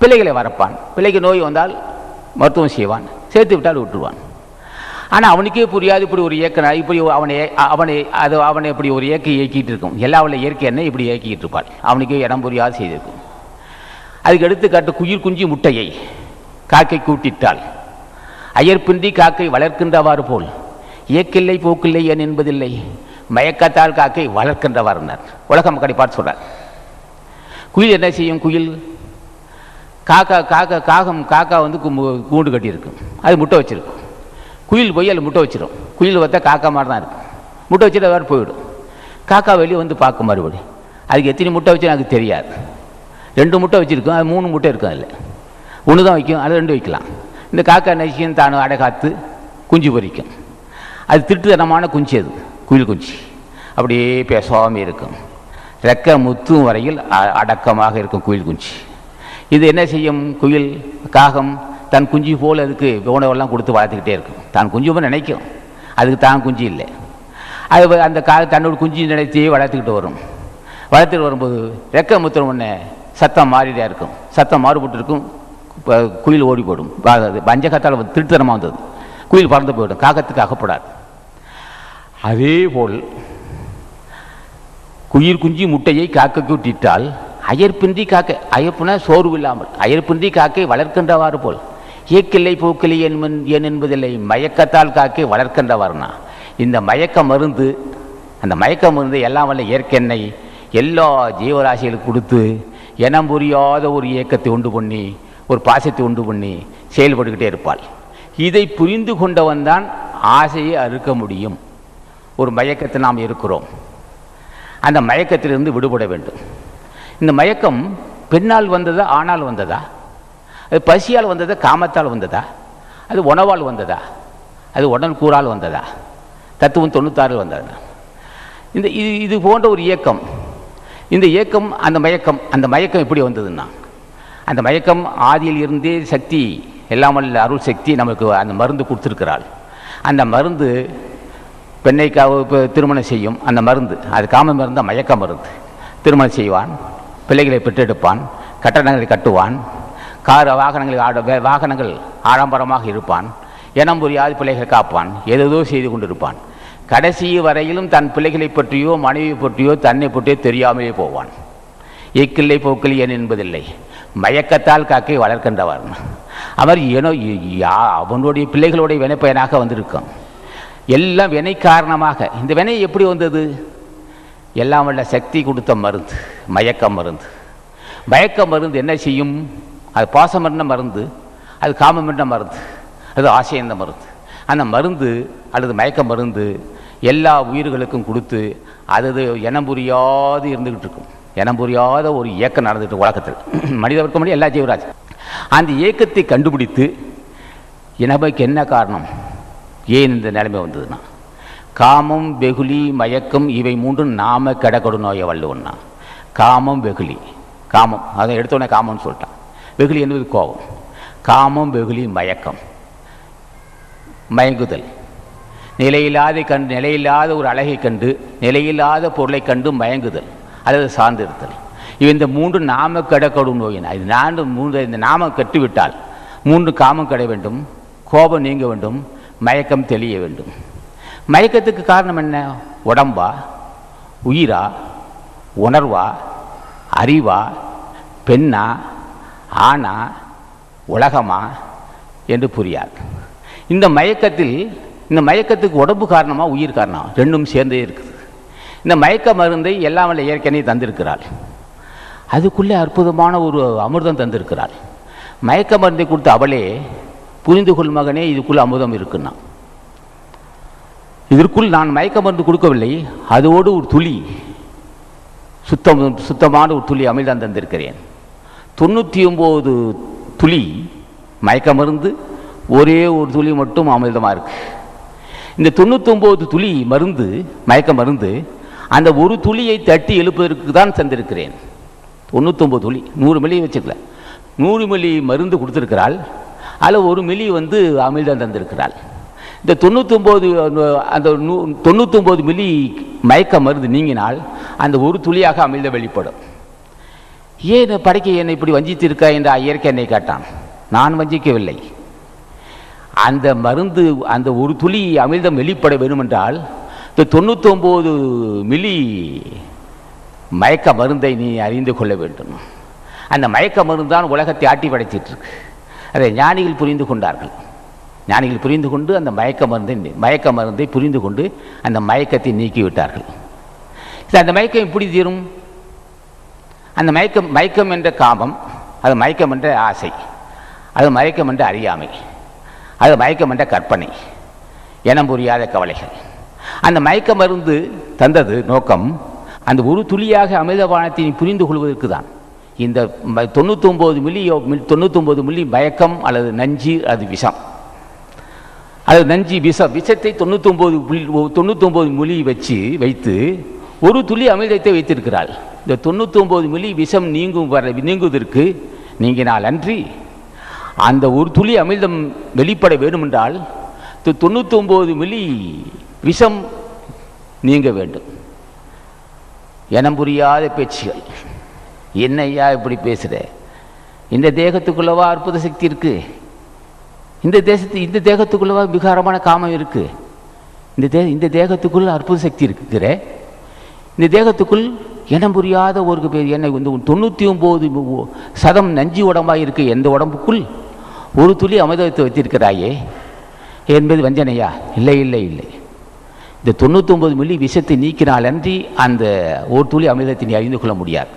பிள்ளைகளை வளர்ப்பான், பிள்ளைக்கு நோய் வந்தால் மருத்துவம் செய்வான், சேர்த்து விட்டால் விட்டுருவான். ஆனால் அவனுக்கே புரியாது இப்படி ஒரு இயக்கம், இப்படி அவனை இப்படி ஒரு இயக்கிட்டு இருக்கும். எல்லா இயற்கை என்ன இப்படி இயக்கிட்டு இருப்பாள், அவனுக்கே இடம் புரியாது செய்திருக்கும். அதுக்கு எடுத்துக்காட்டு, குயில் குஞ்சு முட்டையை காக்கை கூட்டிட்டால் அயற்பின்றி காக்கை வளர்க்கின்றவாறு போல் இயக்கில்லை போக்கில்லை என் என்பதில்லை, மயக்கத்தால் காக்கை வளர்க்கின்றவாறுனார். உலக மக்களை பார்த்து சொல்றார். குயில் என்ன செய்யும்? குயில் காக்கா வந்து கூண்டு கட்டியிருக்கும், அது முட்டை வச்சிருக்கும். குயில் போய் அதில் முட்டை வச்சிடும். குயில் பார்த்தா காக்கா மாதிரி தான் இருக்கும், முட்டை வச்சுட்டு வேறு போயிடும். காக்கா வெளியே வந்து பார்க்க மறுபடி அதுக்கு எத்தனை முட்டை வச்சு எனக்கு தெரியாது. 2 முட்டை வச்சுருக்கோம், அது 3 முட்டை இருக்கும், அதில் 1 தான் வைக்கும், அது 2 வைக்கலாம். இந்த காக்கா நசிக்கும், தான் அடை காத்து குஞ்சு பொறிக்கும். அது திருட்டுத்தனமான குஞ்சு, அது குயில் குஞ்சு அப்படியே பேசாமல் இருக்கும். ரெக்க முத்தும் வரையில் அடக்கமாக இருக்கும் குயில் குஞ்சு. இது என்ன செய்யும்? குயில் காகம் தன் குஞ்சு போல் அதுக்கு உணவெல்லாம் கொடுத்து வளர்த்துக்கிட்டே இருக்கும். தான் குஞ்சு நினைக்கும், அதுக்கு தான் குஞ்சு இல்லை. அது அந்த தன்னோட குஞ்சு நினைத்தே வளர்த்துக்கிட்டு வரும். வளர்த்துட்டு வரும்போது ரெக்க முத்திரம் ஒன்று சத்தம் மாறிதான் இருக்கும், சத்தம் மாறுபட்டு இருக்கும். இப்போ குயில் ஓடி போடும். பஞ்சகத்தால் திருத்தனமாக வந்தது, குயில் பறந்து போயிடும், காகத்துக்கு அகப்படாது. அதே போல் குயில் குஞ்சு முட்டையை காக்கைக்கு விட்டிட்டால் அயற்பின்றி காக்கை, அயப்புனா சோர்வு இல்லாமல், அயற்பின்றி காக்கை வளர்க்கின்றவாறு போல் இயக்கில்லை போக்கில்லை என் என்பதில்லை, மயக்கத்தால் காக்கை வளர்க்கின்றவாறுனா இந்த மயக்க மருந்து, அந்த மயக்க மருந்து எல்லாம் வல்ல இயற்கெண்ணெய் எல்லா ஜீவராசிகளுக்கு கொடுத்து இனம் புரியாத ஒரு இயக்கத்தை உண்டு பண்ணி, ஒரு பாசத்தை உண்டு பண்ணி செயல்பட்டுக்கிட்டே இருப்பாள். இதை புரிந்து கொண்டவன் தான் ஆசையை அறுக்க முடியும். ஒரு மயக்கத்தை நாம் இருக்கிறோம், அந்த மயக்கத்திலிருந்து விடுபட வேண்டும். இந்த மயக்கம் பெண்ணால் வந்ததா, ஆணால் வந்ததா, அது பசியால் வந்ததா, காமத்தால் வந்ததா, அது உணவால் வந்ததா, அது உடல் கூறால் வந்ததா, தத்துவம் 96 வந்ததா? இது போன்ற ஒரு இயக்கம். இந்த இயக்கம், அந்த மயக்கம் எப்படி வந்ததுன்னா, அந்த மயக்கம் ஆதியில் இருந்தே சக்தி, எல்லாமல் அருள் சக்தி நமக்கு அந்த மருந்து கொடுத்துருக்கிறாள். அந்த மருந்து பெண்ணை திருமணம் செய்யும். அந்த மருந்து, அது காம மருந்து, மயக்க மருந்து. திருமணம் செய்வான், பிள்ளைகளை பெற்றெடுப்பான், கட்டடங்களை கட்டுவான், வாகனங்கள் ஆடம்பரமாக இருப்பான். இனம் புரியாத பிள்ளைகளை காப்பான், ஏதேதோ செய்து கொண்டிருப்பான். கடைசி வரையிலும் தன் பிள்ளைகளை பற்றியோ மனைவியை பற்றியோ தன்னை பற்றியோ தெரியாமலே போவான். ஈக்கில்லை போக்கில் ஏன் என்பதில்லை, மயக்கத்தால் காக்கை வளர்க்கின்றவர். அவர் ஏனோ அவனுடைய பிள்ளைகளுடைய வினைப்பயனாக வந்திருக்கும். எல்லாம் வினை காரணமாக. இந்த வினை எப்படி வந்தது? எல்லாம் வல்ல சக்தி கொடுத்த மருந்து, மயக்க மருந்து. மயக்க மருந்து என்ன செய்யும்? அது பாசம் என்ற மருந்து, அது காமம் என்ற மருந்து, அது ஆசை என்ற மருந்து. அந்த மருந்து அல்லது மயக்க மருந்து எல்லா உயிர்களுக்கும் கொடுத்து அது இனம் புரியாது இருந்துக்கிட்டு இருக்கும். இனம் புரியாத ஒரு இயக்கம் நடந்துட்டு உலகத்தில், மனித வர்க்கம் எல்லா ஜீவராஜ். அந்த இயக்கத்தை கண்டுபிடித்து நமக்கு என்ன காரணம், ஏன் இந்த நிலைமை வந்ததுன்னா, காமம் வெகுளி மயக்கம் இவை மூன்றும் நாம கடகொடு நோயை வள்ளுவன்னா. காமம் வெகுளி, காமம் அதை எடுத்தோடனே காமம்னு சொல்லிட்டான். வெகுளி என்பது கோபம். காமம் வெகுளி மயக்கம், மயங்குதல். நிலையில்லாத ஒரு அழகை கண்டு நிலையில்லாத பொருளை கண்டு மயங்குதல் அல்லது சார்ந்திருத்தல். இந்த மூன்று நாம கடக்கொடு நோயின். இது மூன்று இந்த நாமம் கட்டுவிட்டால் மூன்று காமம் கடை வேண்டும், கோபம் நீங்க வேண்டும், மயக்கம் தெளிய வேண்டும். மயக்கத்துக்கு காரணம் என்ன? உடம்பா, உயிரா, உணர்வா, அறிவா, பெண்ணா, ஆனா, உலகமா என்று புரியாது. இந்த மயக்கத்துக்கு உடம்பு காரணமா உயிர் காரணம், ரெண்டும் சேர்ந்தே இருக்குது. இந்த மயக்க மருந்தை எல்லாம் வல்ல இயற்கையை தந்திருக்கிறாள். அதுக்குள்ளே அற்புதமான ஒரு அமிர்தம் தந்திருக்கிறாள். மயக்க மருந்தை கொடுத்த அவளே, புரிந்து கொள் மகனே, இதுக்குள்ள அமுதம் இருக்குன்னா. இதற்குள் நான் மயக்க மருந்து கொடுக்கவில்லை, அதோடு ஒரு துளி சுத்தமான ஒரு துளி அமிர்தம் தந்திருக்கிறேன். 99 துளி மயக்க மருந்து, ஒரே ஒரு துளி மட்டும் அமிர்தமாக இருக்கு. இந்த 99 துளி மருந்து, மயக்க மருந்து, அந்த ஒரு துளியை தட்டி எழுப்பதற்கு தான் தந்திருக்கிறேன். 99 துளி, 100 மில்லி வச்சுக்கல, 100 மில்லி மருந்து கொடுத்துருக்கிறாள். அதில் 1 மில்லி அமிர்தம் தந்திருக்கிறாள். இந்த 99 மில்லி மயக்க மருந்து நீங்கினால் அந்த ஒரு துளியாக அமிர்தம் வெளிப்படும். ஏன் படைக்க என்னை இப்படி வஞ்சித்திருக்கா என்று இயற்கை என்னை கேட்டான். நான் வஞ்சிக்கவில்லை. அந்த மருந்து, அந்த ஒரு துளி அமிர்தம் வெளிப்பட வேண்டுமென்றால் இந்த 99 மில்லி மயக்க மருந்தை நீ அறிந்து கொள்ள வேண்டும். அந்த மயக்க மருந்து தான் உலகத்தை ஆட்டி படைச்சிட்டு இருக்கு. அதை ஞானிகள் புரிந்து கொண்டார்கள். ஞானிகள் புரிந்து கொண்டு அந்த மயக்க மருந்தை புரிந்து கொண்டு அந்த மயக்கத்தை நீக்கிவிட்டார்கள். அந்த மயக்கம் எப்படி தீரும்? அந்த மயக்கம் என்ற காமம், அது மயக்கம் என்ற ஆசை, அது மயக்கம் என்ற அறியாமை, அது மயக்கம் என்ற கற்பனை, இனம் புரியாத கவலைகள். அந்த மயக்க மருந்து தந்தது நோக்கம் அந்த ஒரு துளியாக அமிர்தபானத்தை புரிந்து கொள்வதற்கு தான். இந்த 99 மில்லி மயக்கம் அல்லது நஞ்சு, அது விஷம், அது நஞ்சு விஷத்தை 99 மில்லி வைத்து ஒரு துளி அமிர்தத்தை வைத்திருக்கிறாள். இந்த 99 மில்லி விஷம் நீங்குவதற்கு நீங்கினால் அன்றி அந்த ஒரு துளி அமிர்தம் வெளிப்பட வேண்டுமென்றால் 99 மில்லி விஷம் நீங்க வேண்டும். இனம் புரியாத பேச்சுகள். என்னையா இப்படி பேசுகிற? இந்த தேகத்துக்குள்ளவா அற்புத சக்தி இருக்கு? இந்த தேகத்துக்குள்ளவா விகாரமான காமம் இருக்கு? இந்த தேகத்துக்குள்ள அற்புத சக்தி இருக்குங்கிற இந்த தேகத்துக்குள் இனம் புரியாத ஒரு என்னை 99% நஞ்சு உடம்பாக இருக்கு. எந்த உடம்புக்குள் ஒரு துளி அமிர்தத்தை வைத்திருக்கிறாயே என்பது வஞ்சனையா? இல்லை இல்லை இல்லை. இந்த 99 மில்லி விஷத்தை நீக்கினால் அன்றி அந்த ஒரு துளி அமிர்தத்தை நீ அறிந்து கொள்ள முடியாது.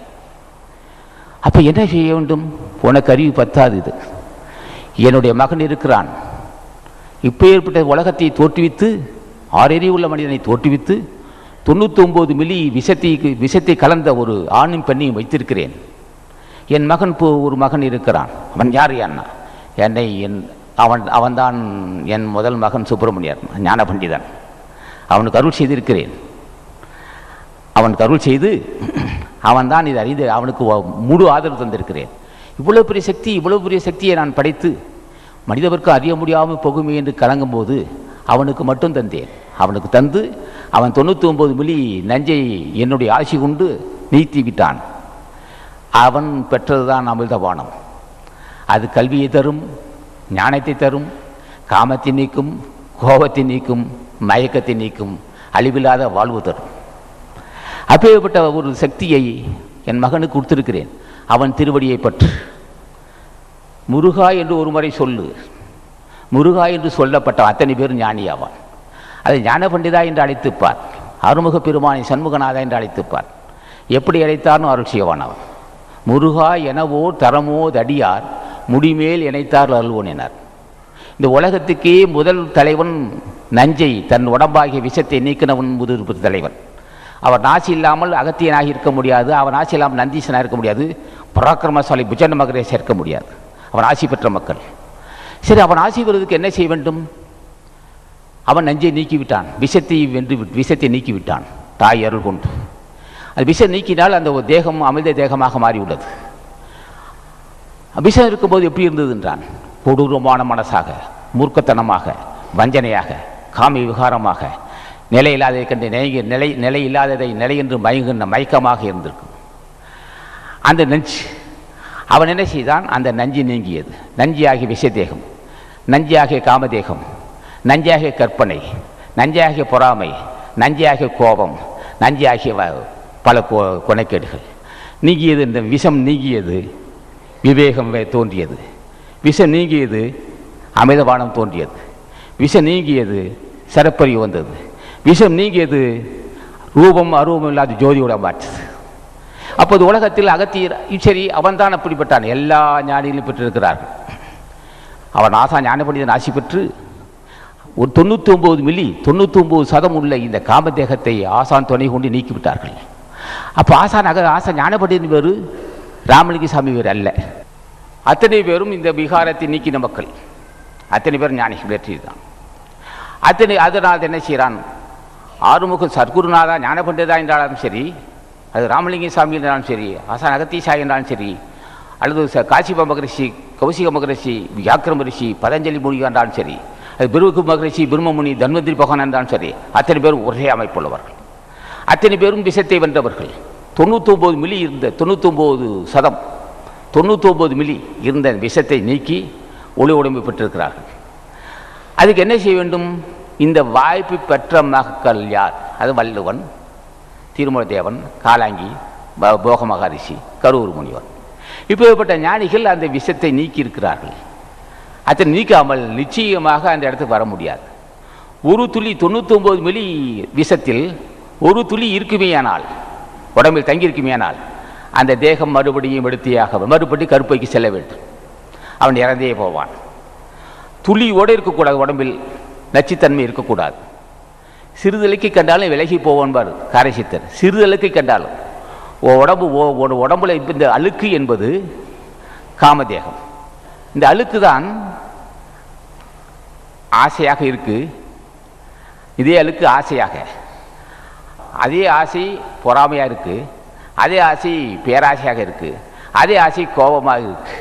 அப்போ என்ன செய்ய வேண்டும்? உனக்கு அறிவு பத்தாது. இது என்னுடைய மகன் இருக்கிறான். இப்போ ஏற்பட்ட உலகத்தை தோற்றுவித்து, ஆறறிவுள்ள மனிதனை தோற்றுவித்து 99 மில்லி விஷத்தை கலந்த ஒரு ஆணும் பெண்ணையும் வைத்திருக்கிறேன். என் மகன் ஒரு மகன் இருக்கிறான். அவன் யார்? அண்ணா அவன்தான் என் முதல் மகன் சுப்பிரமணியர், ஞான பண்டிதன். அவனுக்கு அருள் செய்திருக்கிறேன். அவனுக்கு அருள் செய்து அவன்தான் இதை அறிந்து அவனுக்கு முழு ஆதரவு தந்திருக்கிறேன். இவ்வளவு பெரிய சக்தியை நான் படைத்து மனிதவர்க்கு அறிய முடியாமல் போகுமே என்று கலங்கும் போது அவனுக்கு மட்டும் தந்தேன். அவனுக்கு தந்து அவன் 99 மில்லி நஞ்சை என்னுடைய ஆட்சி கொண்டு நீத்தி விட்டான். அவன் பெற்றதுதான் அமிர்தபானம். அது கல்வியை தரும், ஞானத்தை தரும், காமத்தை நீக்கும், கோபத்தை நீக்கும், மயக்கத்தை நீக்கும், அழிவில்லாத வாழ்வு தரும். அப்பேற்பட்ட ஒரு சக்தியை என் மகனுக்கு கொடுத்திருக்கிறேன். அவன் திருவடியை பற்று. முருகா என்று ஒரு முறை சொல்லு. முருகா என்று சொல்லப்பட்ட அத்தனை பேர் ஞானியாவான். அதை ஞான பண்டிதா என்று அழைத்துப்பார். அருமுக பெருமானை சண்முகநாதா என்று அழைத்துப்பார். எப்படி அழைத்தார்னு அருள் செய்வான் அவன். முருகா எனவோ தரமோ தடியார் முடிமேல் இணைத்தார் அருள்வோன் எனார். இந்த உலகத்துக்கே முதல் தலைவன் நஞ்சை தன் உடம்பாகிய விஷத்தை நீக்கினவன் முதல் தலைவன். அவர் நாசி இல்லாமல் அகத்தியனாக இருக்க முடியாது. அவன் ஆசி இல்லாமல் நந்தீசனாக இருக்க முடியாது. பராக்கிரமசாலி புஜண்ட மகரேஷ் இருக்க முடியாது. அவன் ஆசி பெற்ற மக்கள். சரி, அவன் ஆசி பெறுவதற்கு என்ன செய்ய வேண்டும்? அவன் நஞ்சை நீக்கிவிட்டான். விஷத்தை வென்று விஷத்தை நீக்கிவிட்டான் தாய் அருள் கொண்டு. அது விஷம் நீக்கினால் அந்த தேகம் அமிர்த தேகமாக மாறியுள்ளது. விஷம் இருக்கும்போது எப்படி இருந்தது என்றான். கொடூரமான மனசாக, மூர்க்கத்தனமாக, வஞ்சனையாக, காமி விகாரமாக, நிலை இல்லாததை கண்டு நிலை இல்லாததை நிலை என்று மயங்குகின்ற மயக்கமாக இருந்திருக்கும் அந்த நஞ்சு. அவன் என்ன செய்தான்? அந்த நஞ்சு நீங்கியது. நஞ்சியாகிய விஷதேகம், நஞ்சியாகிய காமதேகம், நஞ்சாகிய கற்பனை, நஞ்சாகிய பொறாமை, நஞ்சாகிய கோபம், நஞ்சாகிய பல கொனைக்கேடுகள் நீங்கியது. இந்த விஷம் நீங்கியது, விவேகம் தோன்றியது. விஷம் நீங்கியது, அமிர்தபானம் தோன்றியது. விஷம் நீங்கியது, சரப்பறிவு வந்தது. விஷம் நீங்கியது, ரூபம் அரூபம் இல்லாத ஜோதியோட மாற்றுது. அப்போது உலகத்தில் அகத்தியர் சரி அவன்தான் அப்படிப்பட்டான். எல்லா ஞானிகளும் பெற்றிருக்கிறார்கள். அவன் ஆசா ஞானபண்டிதன் ஆசி பெற்று ஒரு 99 மில்லி 99% உள்ள இந்த காமதேகத்தை ஆசான் துணை கொண்டு நீக்கிவிட்டார்கள். அப்போ ஆசா ஞானபண்டிதன் வேறு, ராமலிங்க சாமி வேறு அல்ல. அத்தனை பேரும் இந்த விகாரத்தை நீக்கின மக்கள். அத்தனை பேர் ஞானிகள் வெற்றிதான். அதனால் என்ன செய்கிறான்? ஆறுமுகம் சத்குருநாதா ஞானபண்டிதா என்றாலும் சரி, அது ராமலிங்க சாமி என்றாலும் சரி, ஆசான் அகத்தீசாய் என்றாலும் சரி, அல்லது காசிப மகரிஷி, கௌசிக மகரிஷி, வியாக்கிரம ரிஷி, பதஞ்சலி முனி என்றாலும் சரி, அது பிருகு மகரிஷி, பிரம்மமுனி, தன்வந்திரி பகவான் என்றாலும் சரி, அத்தனை பேரும் ஒரே அமைப்புள்ளவர்கள். அத்தனை பேரும் விஷத்தை வென்றவர்கள். 99 மில்லி இருந்த 99% மில்லி இருந்த விஷத்தை நீக்கி ஒளி உடம்பு பெற்றிருக்கிறார்கள். அதுக்கு என்ன செய்ய வேண்டும்? இந்த வாய்ப்பு பெற்ற மக்கள் யார்? அது வள்ளுவன், திருமூலதேவன், காலாங்கி, போக மகரிஷி, கரூர் முனிவர். இப்படிப்பட்ட ஞானிகள் அந்த விஷத்தை நீக்கி இருக்கிறார்கள். அதை நீக்காமல் நிச்சயமாக அந்த இடத்துக்கு வர முடியாது. ஒரு துளி 99 மில்லி விஷத்தில் ஒரு துளி இருக்குமேயானால், உடம்பில் தங்கியிருக்குமேயானால், அந்த தேகம் மறுபடியும் எடுத்தியாக மறுபடி கருப்பைக்கு செல்ல வேண்டும். அவன் இறந்தே போவான். துளியோடு இருக்கக்கூடாது, உடம்பில் நச்சுத்தன்மை இருக்கக்கூடாது. சிறிதலுக்கு கண்டாலும் விலகி போவான்பார் காரைசித்தர். சிறிதலுக்கு கண்டாலும் உடம்புல இந்த அழுக்கு என்பது காமதேகம். இந்த அழுக்கு தான் ஆசையாக இருக்கு. இதே அழுக்கு ஆசையாக, அதே ஆசை பொறாமையாக இருக்கு, அதே ஆசை பேராசையாக இருக்கு, அதே ஆசை கோபமாக இருக்கு,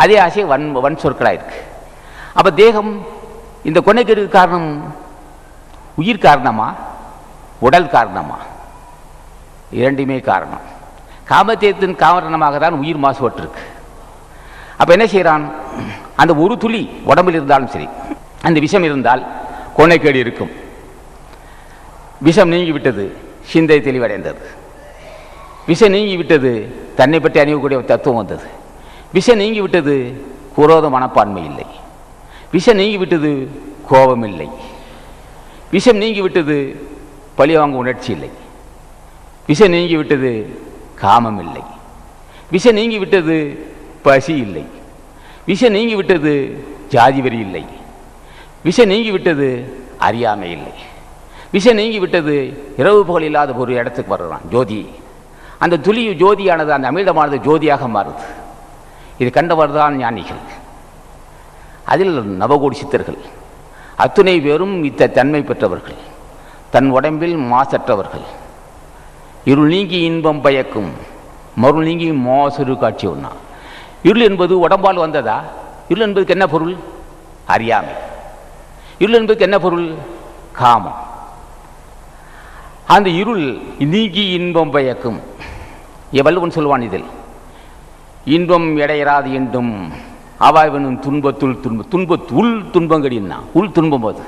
அதே ஆசை வன் சொற்களாக இருக்கு. அப்போ தேகம் இந்த கொனைக்கேடு காரணம் உயிர் காரணமா, உடல் காரணமா? இரண்டுமே காரணம். காமதேகத்தின் காரணமாக தான் உயிர் மாசுபட்டிருக்கு. அப்போ என்ன செய்கிறான்? அந்த ஒரு துளி உடம்பில் இருந்தாலும் சரி, அந்த விஷம் இருந்தால் கொனைக்கேடு இருக்கும். விஷம் நீங்கிவிட்டது, சிந்தை தெளிவடைந்தது. விஷம் நீங்கிவிட்டது, தன்னை பற்றி அறியக்கூடிய தத்துவம் வந்தது. விஷம் நீங்கிவிட்டது, குரோத மனப்பான்மை இல்லை. விஷம் நீங்கிவிட்டது, கோபம் இல்லை. விஷம் நீங்கிவிட்டது, பழிவாங்க உணர்ச்சி இல்லை. விஷம் நீங்கிவிட்டது, காமம் இல்லை. விஷம் நீங்கிவிட்டது, பசி இல்லை. விஷம் நீங்கிவிட்டது, ஜாதி வரி இல்லை. விஷம் நீங்கிவிட்டது, அறியாமை இல்லை. விஷம் நீங்கிவிட்டது, இரவு புகழ் இல்லாத ஒரு இடத்துக்கு வர்றான் ஜோதி. அந்த துளி ஜோதியானது, அந்த அமிர்தமானது ஜோதியாக மாறுது. இது கண்டவர்தான் ஞானிகள். அதில் நவகோடி சித்தர்கள் அத்துணை பேரும் இத்த தன்மை பெற்றவர்கள், தன் உடம்பில் மாசற்றவர்கள். இருள் நீங்கி இன்பம் பயக்கும், மருள் நீங்கி மோசரு காட்சி ஒன்றா. இருள் என்பது உடம்பால் வந்ததா? இருள் என்பதுக்கு என்ன பொருள்? அறியாமை. இருள் என்பதுக்கு என்ன பொருள்? காமம். அந்த இருள் நீங்கி இன்பம் பயக்கும். வள்ளுவன் சொல்வான், இதில் இன்பம் எடையராது என்றும் அவாய்வனும் துன்பத்துள் துன்பங்கடின்னா உள் துன்பம் போது.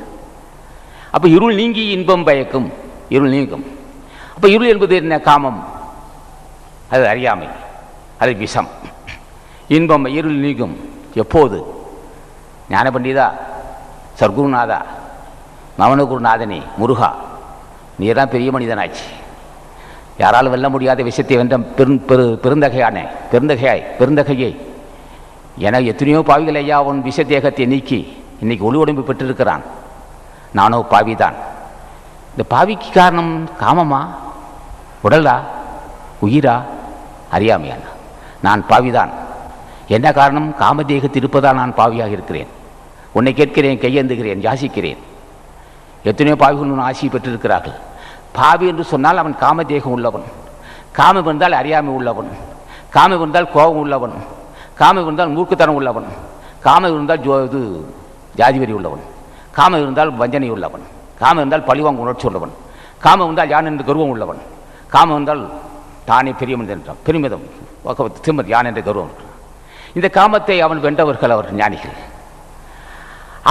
அப்போ இருள் நீங்கி இன்பம் பயக்கும், இருள் நீங்கும். அப்போ இருள் என்பது என்ன? காமம், அது அறியாமை, அது விஷம். இன்பம் இருள் நீங்கும் எப்போது? ஞான பண்டிதா, சர்க்குருநாதா, மவனகுருநாதனே, முருகா, நீதான் பெரிய மனிதனாச்சு. யாராலும் வெல்ல முடியாத விஷயத்தை வென்ற பெருந்தகையை என எத்தனையோ பாவிகள் ஐயா உன் விஷதேகத்தை நீக்கி இன்னைக்கு ஒளி உடம்பு பெற்றிருக்கிறான். நானோ பாவிதான். இந்த பாவிக்கு காரணம் காமமா, உடலா, உயிரா, அறியாமையான? நான் பாவிதான். என்ன காரணம்? காமதேகத்தில் இருப்பதால் நான் பாவியாக இருக்கிறேன். உன்னை கேட்கிறேன், கையேந்துகிறேன், யாசிக்கிறேன். எத்தனையோ பாவிகள் உன் ஆசி பெற்றிருக்கிறார்கள். பாவி என்று சொன்னால் அவன் காமதேகம் உள்ளவன். காமம் இருந்தால் அறியாமை உள்ளவன். காமம் இருந்தால் கோபம் உள்ளவன். காமம் இருந்தால் மூர்க்கத்தனம் உள்ளவன். காமம் இருந்தால் ஜாதிவெறி உள்ளவன். காமம் இருந்தால் வஞ்சனை உள்ளவன். காமம் இருந்தால் பழிவாங்க உணர்ச்சி உள்ளவன். காமம் இருந்தால் யான் என்று கர்வம் உள்ளவன். காமம் இருந்தால் தானே பெரிய மனிதன் என்றான், பெருமிதம், திரும்ப யான் என்ற கர்வம். இந்த காமத்தை அவன் வென்றவர்கள் அவர் ஞானிகள்.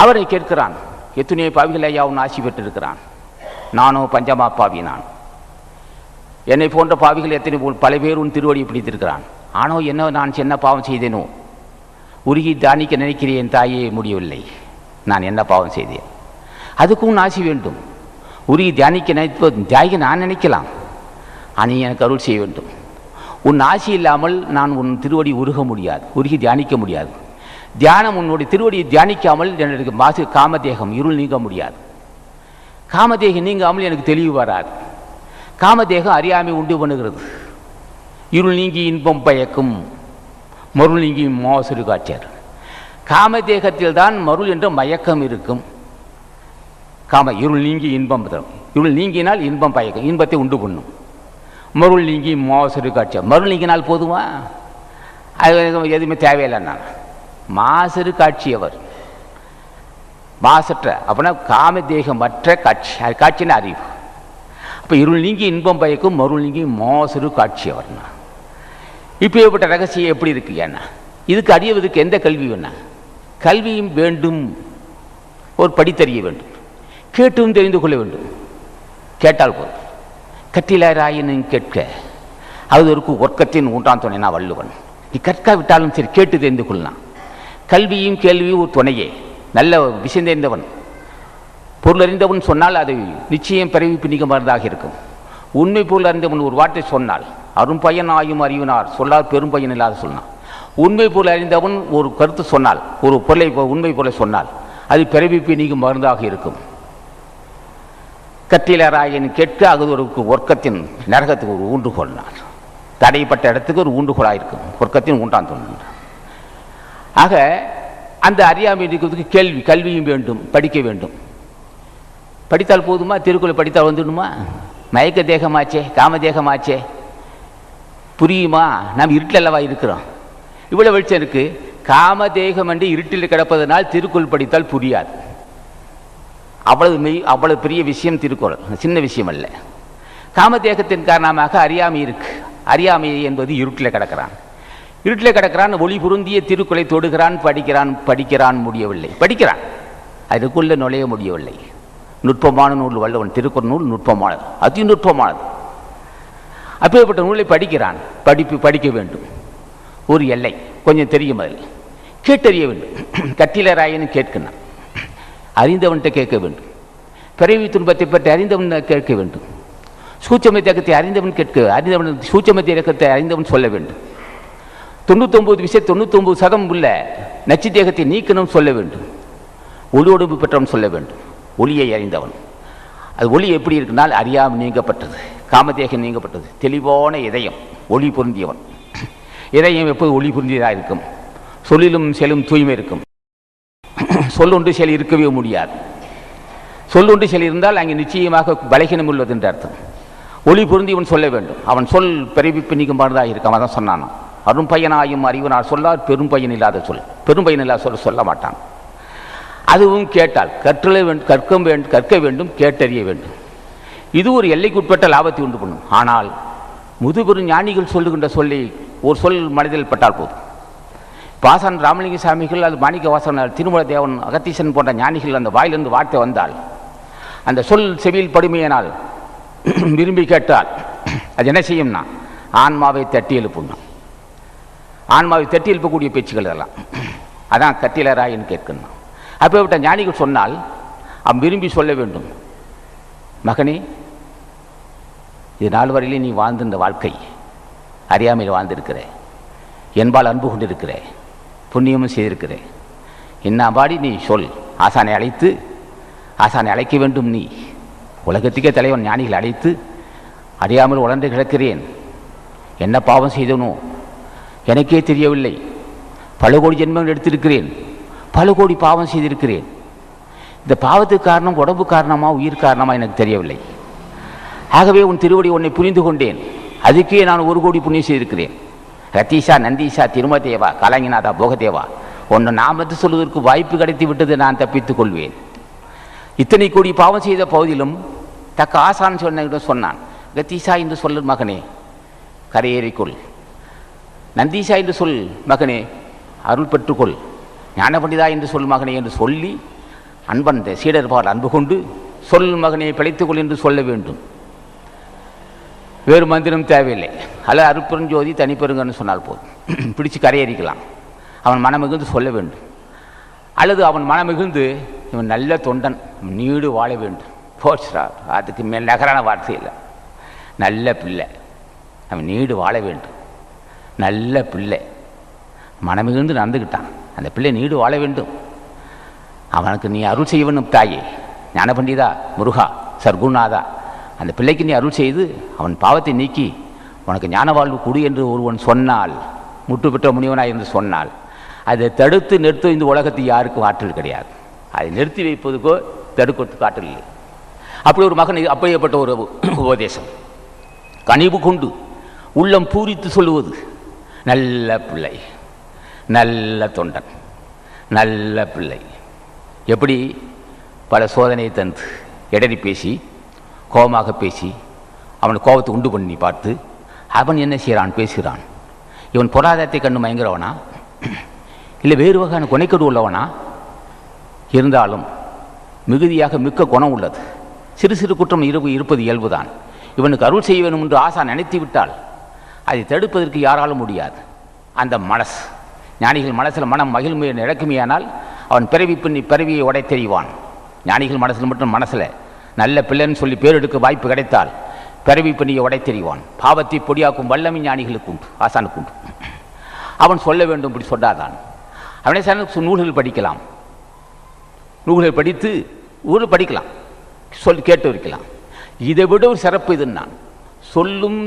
அவரை கேட்கிறான், எத்தனையோ பாவிகள் ஐயா அவன் ஆசி பெற்றிருக்கிறான். நானோ பஞ்சமா பாவி. நான் என்னை போன்ற பாவிகள் எத்தனை பல பேர் உன் திருவடியை பிடித்திருக்கிறான். ஆனோ என்ன நான் என்ன பாவம் செய்தேனோ? உருகி தியானிக்க நினைக்கிறேன் தாயே, முடியவில்லை. நான் என்ன பாவம் செய்தேன்? அதுக்கும் ஆசி வேண்டும். உருகி தியானிக்க நான் நினைக்கலாம். ஆனால் எனக்கு அருள் செய்ய வேண்டும். உன் ஆசி இல்லாமல் நான் உன் திருவடி உருக முடியாது, உருகி தியானிக்க முடியாது. தியானம் உன்னுடைய திருவடியை தியானிக்காமல் எனக்கு காமதேகம் இருள் நீங்க முடியாது. காமதேகம் நீங்காமல் எனக்கு தெளிவு வராது. காமதேகம் அறியாமை உண்டு பண்ணுகிறது. இருள் நீங்கி இன்பம் பயக்கும், மருள் நீங்கி மோசரு காட்சியார். காமதேகத்தில் தான் மருள் என்ற மயக்கம் இருக்கும். இருள் நீங்கி இன்பம் தரும். இருள் நீங்கினால் இன்பம் பயக்கும், இன்பத்தை உண்டு பண்ணும். மருள் நீங்கி மோசரு காட்சியார். மருள் நீங்கினால் போதுமா? அது எதுவுமே தேவையில்லைன்னா மாசரு காட்சியவர், மாசற்ற, அப்படின்னா காமதேகமற்ற காட்சி. அது காட்சின்னு அறிவு. அப்போ இருள் நீங்கி இன்பம் பயக்கும், மருள் நீங்கி மோசரு காட்சியவர்னா இப்பேற்பட்ட ரகசியம் எப்படி இருக்கு? ஏன்னா இதுக்கு அறியவதற்கு எந்த கல்வி வேணா? கல்வியும் வேண்டும், ஒரு படித்தறிய வேண்டும், கேட்டும் தெரிந்து கொள்ள வேண்டும். கேட்டால் போதும். கற்றிலாராயினும் கேட்க அது ஒரு ஒர்க்கத்தின் ஊன்றான் துணைனா வள்ளுவன். நீ கற்காவிட்டாலும் சரி கேட்டு தெரிந்து கொள்ளலாம். கல்வியும் கேள்வியும் ஒரு துணையே. நல்ல விஷயம் தெரிந்தவன், பொருள் அறிந்தவன் சொன்னால் அது நிச்சயம் பிறவிப்பு நீங்க மருந்தாக இருக்கும். உண்மை பொருள் அறிந்தவன் ஒரு வார்த்தை சொன்னால் அரும்பயன் ஆயும் அறிவினார் சொல்லார் பெரும் பயன் இல்லாத சொன்னான். உண்மை பொருள் அறிந்தவன் ஒரு கருத்து சொன்னால், ஒரு பொருளை உண்மை பொருளை சொன்னால் அது பிறவிப்பு நீங்கும் மருந்தாக இருக்கும். கற்றிலராயன் கேட்க அது ஒரு ஒர்க்கத்தின் நரகத்துக்கு ஒரு ஊன்றுகோள்னார். தடைப்பட்ட இடத்துக்கு ஒரு ஊன்றுகோளாக இருக்கும், ஒர்க்கத்தின் ஊன்றான் தோன்றான். ஆக அந்த அறியாமை இருக்கிறதுக்கு கல்வியும் வேண்டும், படிக்க வேண்டும். படித்தால் போதுமா? திருக்குறளை படித்தால் வந்துடுமா? மயக்க தேகமாச்சே, காமதேகமாச்சே, புரியுமா? நாம் இருட்டில் அல்லவா இருக்கிறோம். இவ்வளோ வெளிச்சம் இருக்கு. காமதேகம் என்று இருட்டில் கிடப்பதனால் திருக்குறள் படித்தால் புரியாது. அவ்வளவு பெரிய விஷயம் திருக்குறள், சின்ன விஷயம் அல்ல. காமதேகத்தின் காரணமாக அறியாமை இருக்கு. அறியாமை என்பது இருட்டில் கிடக்கிறான். இருட்டில் கிடக்கிறான். ஒளி பொருந்திய திருக்குறளை தொடுகிறான், படிக்கிறான் முடியவில்லை. படிக்கிறான், அதுக்குள்ளே நுழைய முடியவில்லை. நுட்பமான நூல் வள்ளுவன் திருக்குறள் நூல் நுட்பமானது, அதி நுட்பமானது. அப்பேற்பட்ட நூலை படிக்கிறான். படிக்க வேண்டும். ஒரு எல்லை கொஞ்சம் தெரியும், அதில் கேட்டறிய வேண்டும். கட்டிலராயன்னு கேட்கணும், அறிந்தவன்கிட்ட கேட்க வேண்டும். பிறவி துன்பத்தை பற்றி அறிந்தவன் கேட்க வேண்டும். சூட்சம தேக்கத்தை அறிந்தவன் அறிந்தவன் சூட்சம தேக்கத்தை அறிந்தவன் சொல்ல வேண்டும். 99% உள்ள நச்சு தேகத்தை நீக்கணும் சொல்ல வேண்டும். ஒளியோடு பெற்றவன் சொல்ல வேண்டும். ஒளியை அறிந்தவன். அது ஒளி எப்படி இருக்குனால் அறியாமல் நீங்கப்பட்டது, காமதேகம் நீங்கப்பட்டது, தெளிவான இதயம், ஒளி பொருந்தியவன். இதயம் எப்போது ஒளி பொருந்தியதாக இருக்கும். சொல்லிலும் செயலும் தூய்மை இருக்கும். சொல்லொன்று செயல் இருக்கவே முடியாது. சொல்லொன்று செயல் இருந்தால் அங்கே நிச்சயமாக பலகீனம் உள்ளது என்று அர்த்தம். ஒளி பொருந்தியவன் சொல்ல வேண்டும். அவன் சொல் பிறவிப்பு நீக்கும் மருந்தாக இருக்கும். அதான் சொன்னான், அரும் பையனாயும் அறிவனார் சொல்லார் பெரும் பையன் இல்லாத சொல். பெரும் பையன் இல்லாத சொல்ல மாட்டான். அதுவும் கேட்டால் கற்க வேண்டும், கேட்டறிய வேண்டும். இது ஒரு எல்லைக்குட்பட்ட லாபத்தை உண்டு பண்ணும். ஆனால் முதுபெரும் ஞானிகள் சொல்லுகின்ற சொல்லி ஒரு சொல் மனதில் பட்டால் போதும். பாசான் ராமலிங்க சாமிகள், அது மாணிக்க வாசகர், திருமூல தேவன், அகத்தீசன் போன்ற ஞானிகள் அந்த வாயிலிருந்து வார்த்தை வந்தால், அந்த சொல் செவியில் படுமையினால் விரும்பி கேட்டால் அது என்ன செய்யும்னா ஆன்மாவை தட்டி எழுப்புங்க. ஆன்மாவை தட்டி எழுப்பக்கூடிய பேச்சுக்கள் இதெல்லாம். அதான் கட்டிலராயின்னு கேட்கணும். அப்பேற்பட்ட ஞானிகள் சொன்னால் அவன் விரும்பி சொல்ல வேண்டும், மகனே, இது நாள் வரையிலே நீ வாழ்ந்திருந்த வாழ்க்கை அறியாமையில் வாழ்ந்திருக்கிற, என்பால் அன்பு கொண்டிருக்கிற, புண்ணியமும் செய்திருக்கிற, என்னபாடி நீ சொல். ஆசானை அழைத்து, ஆசானை அழைக்க வேண்டும். நீ உலகத்துக்கே தலைவன் ஞானிகள் அழைத்து, அறியாமல் உழன்று கிடக்கிறேன், என்ன பாவம் செய்தனோ எனக்கே தெரியவில்லை, பல கோடி ஜென்மங்கள் எடுத்திருக்கிறேன், பல கோடி பாவம் செய்திருக்கிறேன், இந்த பாவத்துக்கு காரணம் உடம்பு காரணமா உயிர் காரணமா எனக்கு தெரியவில்லை, ஆகவே உன் திருவடி உன்னை புரிந்து கொண்டேன், அதுக்கே நான் 1 கோடி புண்ணியம் செய்திருக்கிறேன், ரத்தீஷா, நந்தீஷா, திருமதேவா, கலாங்கிநாதா, போகதேவா, ஒன்று நாமத்து சொல்வதற்கு வாய்ப்பு கிடைத்து விட்டது, நான் தப்பித்துக் கொள்வேன். இத்தனை கோடி பாவம் செய்த பகுதியிலும் தக்க ஆசான் சொன்னான், கத்தீஷா என்று சொல் மகனே, கரையேறிக்கொள், நந்தீஷா என்று சொல் மகனே, அருள் பெற்றுக்கொள், ஞான பண்டிதா என்று சொல் மகனே என்று சொல்லி அன்பன் சீடர்பால் அன்பு கொண்டு சொல் மகனே பிழைத்துக்கொள் என்று சொல்ல வேண்டும். வேறு மந்திரம் தேவையில்லை. அல்ல அருட்பெருஞ்சோதி தனிப்பெருங்கன்னு சொன்னால் போதும், பிடிச்சு கரையேறிக்கலாம். அவன் மனமிகுந்து சொல்ல வேண்டும். அல்லது அவன் மனமிகுந்து இவன் நல்ல தொண்டன், நீடு வாழ வேண்டும், போச்சுரா, அதுக்கு மேல் நகரான வார்த்தை இல்லை, நல்ல பிள்ளை, அவன் நீடு வாழ வேண்டும், நல்ல பிள்ளை, மனமிகுந்து நடந்துக்கிட்டான், அந்த பிள்ளை நீடு வாழ வேண்டும், அவனுக்கு நீ அருள் செய்ய வேண்டும் தாயே, ஞான பண்டிதா, முருகா, சர்க்குநாதா, அந்த பிள்ளைக்கு நீ அருள் செய்து அவன் பாவத்தை நீக்கி உனக்கு ஞான வாழ்வு கொடு என்று ஒருவன் சொன்னால், முற்று பெற்ற முனிவனாய் என்று சொன்னால், அதை தடுத்து நிறுத்த இந்த உலகத்தில் யாருக்கும் ஆற்றல் கிடையாது. அதை நிறுத்தி வைப்பதுக்கோ தடுக்கிறதுக்கு ஆற்றல் இல்லை. அப்படி ஒரு மகன் அப்படியேப்பட்ட ஒரு உபதேசம், கனிவு கொண்டு உள்ளம் பூரித்து சொல்லுவது, நல்ல பிள்ளை, நல்ல தொண்டன், நல்ல பிள்ளை. எப்படி பல சோதனையை தந்து இடறி பேசி, கோபமாக பேசி, அவனை கோபத்தை உண்டு பண்ணி பார்த்து, அவன் என்ன செய்கிறான், பேசுகிறான், இவன் பொருளாதாரத்தை கண்டு மயங்குறவனா, இல்லை வேறு வகையான கொனைக்கடு உள்ளவனா, இருந்தாலும் மிகுதியாக மிக்க குணம் உள்ளது, சிறு சிறு குற்றம் இருப்பது இயல்புதான். இவனுக்கு அருள் செய்ய வேண்டும் என்று ஆசா நினைத்து விட்டால் அதை தடுப்பதற்கு யாராலும் முடியாது. அந்த மனசு, ஞானிகள் மனசில் மனம் மகிழ்மை இழக்குமையானால் அவன் பிறவியை உடை தெரிவான். ஞானிகள் மனசில் மட்டும் மனசில் நல்ல பிள்ளைன்னு சொல்லி பேர் எடுக்க வாய்ப்பு கிடைத்தால் பிறவி பண்ணியை உடை தெரிவான். பாவத்தை பொடியாக்கும் வல்லமை ஞானிகளுக்கு உண்டு, ஆசானுக்கு உண்டு. அவன் சொல்ல வேண்டும், இப்படி சொன்னாதான். அவனே சார் நூல்கள் படிக்கலாம், நூல்கள் படித்து ஊரில் படிக்கலாம், சொல்லி கேட்டு வைக்கலாம். இதை விட ஒரு சிறப்பு இது, நான் சொல்லும்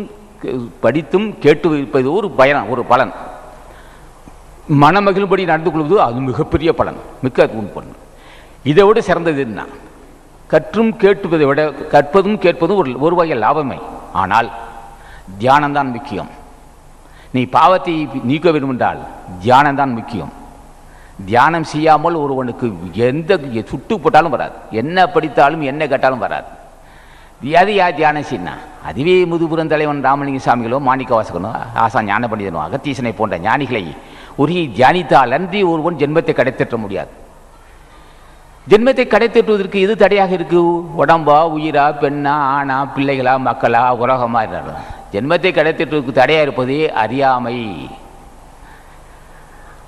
படித்தும் கேட்டு வைப்பது ஒரு பயன், ஒரு பலன். மனமகிழும்படி நடந்து கொள்வது அது மிகப்பெரிய பலன், மிக்க பண்ணு. இதை விட சிறந்தது என்ன? கற்றும் கேட்டுவதை விட கற்பதும் கேட்பதும் ஒரு வகை லாபமே. ஆனால் தியானம்தான் முக்கியம். நீ பாவத்தை நீக்க வேண்டும் என்றால் தியானம்தான் முக்கியம். தியானம் செய்யாமல் ஒருவனுக்கு எந்த சுட்டு போட்டாலும் வராது, என்ன படித்தாலும் என்ன கேட்டாலும் வராது. அது யார் தியானம் செய்யணும்? அதுவே முதுபுறம் தலைவன் ராமலிங்க சாமிகளோ, மாணிக்க வாசகனோ, ஆசான் ஞான பண்டிதனோ, அகத்தீசனை போன்ற ஞானிகளை உரிய தியானித்தால் அன்றி ஒருவன் ஜென்மத்தை கடைத்தட்ட முடியாது. ஜென்மத்தை கடைத்தட்டுவதற்கு எது தடையாக இருக்கு? உடம்பா, உயிரா, பெண்ணா, ஆணா, பிள்ளைகளா, மக்களா, உலகமா இருந்தாலும் ஜென்மத்தை கடைத்தட்டுவதற்கு தடையாக இருப்பதே அறியாமை.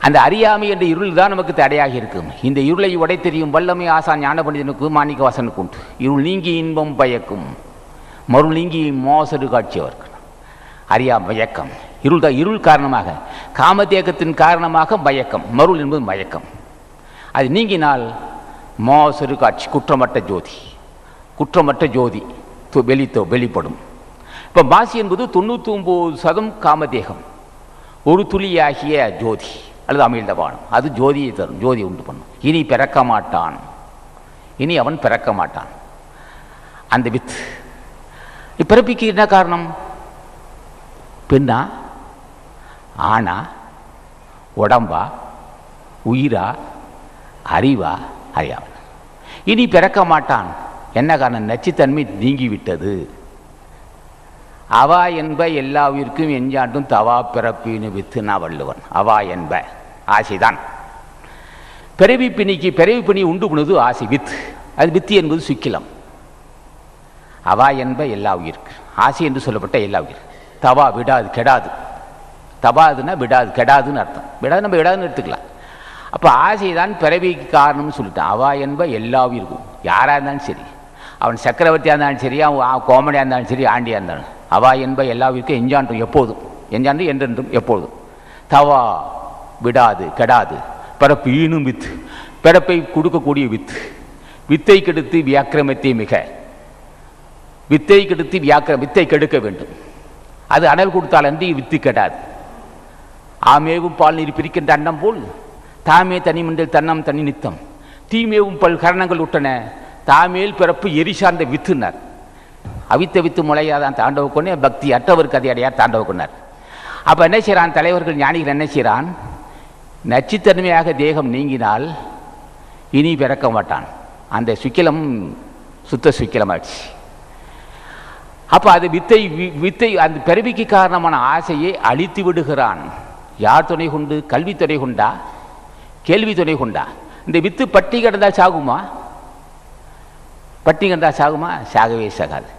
அந்த அறியாமை என்ற இருள் தான் நமக்கு தடையாக இருக்கும். இந்த இருளை உடை தெரியும் வல்லமை ஆசான் ஞான பண்டிதனுக்கு, மாணிக்க வாசனுக்கு உண்டு. இருள் நீங்கி இன்பம் பயக்கும், மருள் நீங்கி மோசடு காட்சி அவருக்கு. அறியாமை மயக்கம், இருள் காரணமாக, காமதேக்கத்தின் காரணமாக மயக்கம், மருள் என்பது மயக்கம். அது நீங்கினால் மோசரு காட்சி, குற்றமற்ற ஜோதி, குற்றமற்ற ஜோதி வெளிப்படும். இப்போ மாசி என்பது 99% காமதேகம், ஒரு துளியாகிய ஜோதி அல்லது அமிழ்ந்த வானம், அது ஜோதியை தரும், ஜோதி உண்டு பண்ணும். இனி பிறக்க மாட்டான், இனி அவன் பிறக்க மாட்டான். அந்த வித்து பிறப்பிக்கு என்ன காரணம்? பெண்ணா, ஆணா, உடம்பா, உயிரா, அறிவா, அறியாமல். இனி பிறக்க மாட்டான். என்ன காரணம்? நச்சுத்தன்மை நீங்கிவிட்டது. அவா என்ப எல்லா உயிர்க்கும் எஞ்சாண்டும் தவா பிறப்பின்னு வித்துனா வள்ளுவன். அவா என்ப ஆசைதான். பிறவி பிணி உண்டு பண்ணுவது ஆசை, வித்து. அது வித்து என்பது சுக்கிலம். அவா என்ப எல்லா உயிருக்கு, ஆசை என்று சொல்லப்பட்ட எல்லா உயிர். தவா விடாது கெடாது, தவாதுன்னா விடாது கெடாதுன்னு அர்த்தம். விடாது நம்ம விடாதுன்னு எடுத்துக்கலாம். அப்போ ஆசை தான் பிறவிக்கு காரணம்னு சொல்லிட்டான். அவா என்ப எல்லா உயிருக்கும், யாராக இருந்தாலும் சரி, அவன் சக்கரவர்த்தியாக இருந்தாலும் சரி, அவன் கோமடியாக இருந்தாலும் சரி, ஆண்டியாக இருந்தாலும், அவா என்ப எல்லா உயிருக்கும் எஞ்சான்றும் எப்போதும், எஞ்சான்றும் என்றென்றும் எப்போதும். தவா விடாது கெடாது, பிறப்பு ஈனும் வித்து, பிறப்பை கொடுக்கக்கூடிய வித்து. வித்தை கெடுத்து வியாக்கிரமத்தை மிக, வித்தை கெடுத்து வித்தை கெடுக்க வேண்டும். அது அனல் கொடுத்தால் அன்றி வித்து கெடாது. ஆமேவும் பால் நீர் பிரிக்கின்ற அன்னம் போல் தாமே தனிமண்டில் தன்னம் தனி நித்தம், தீமேவும் பல் கரணங்கள் விட்டன தாமேல் பிறப்பு எரி சார்ந்த வித்துனார். அவித்த வித்து முளையாதான் தாண்டவ கொண்டே, பக்தி அற்றவருக்கு அதை அடையார் தாண்டவ கொண்டார். அப்போ என்ன செய்கிறான் தலைவர்கள், ஞானிகள் என்ன செய்கிறான், நச்சுத்தன்மையாக தேகம் நீங்கினால் இனி பிறக்க மாட்டான். அந்த சுக்கிலம் சுத்த சுக்கிலமாச்சு. அப்போ அது வித்தை அந்த பிறவிக்கு காரணமான ஆசையை அழித்து விடுகிறான். யார் துணை கொண்டு? கல்வி துணை கொண்டா, கேள்வி துணை கொண்டா? இந்த வித்து பட்டி கிடந்தால் சாகுமா? பட்டி கிடந்தால் சாகுமா? சாகவே சாகாது.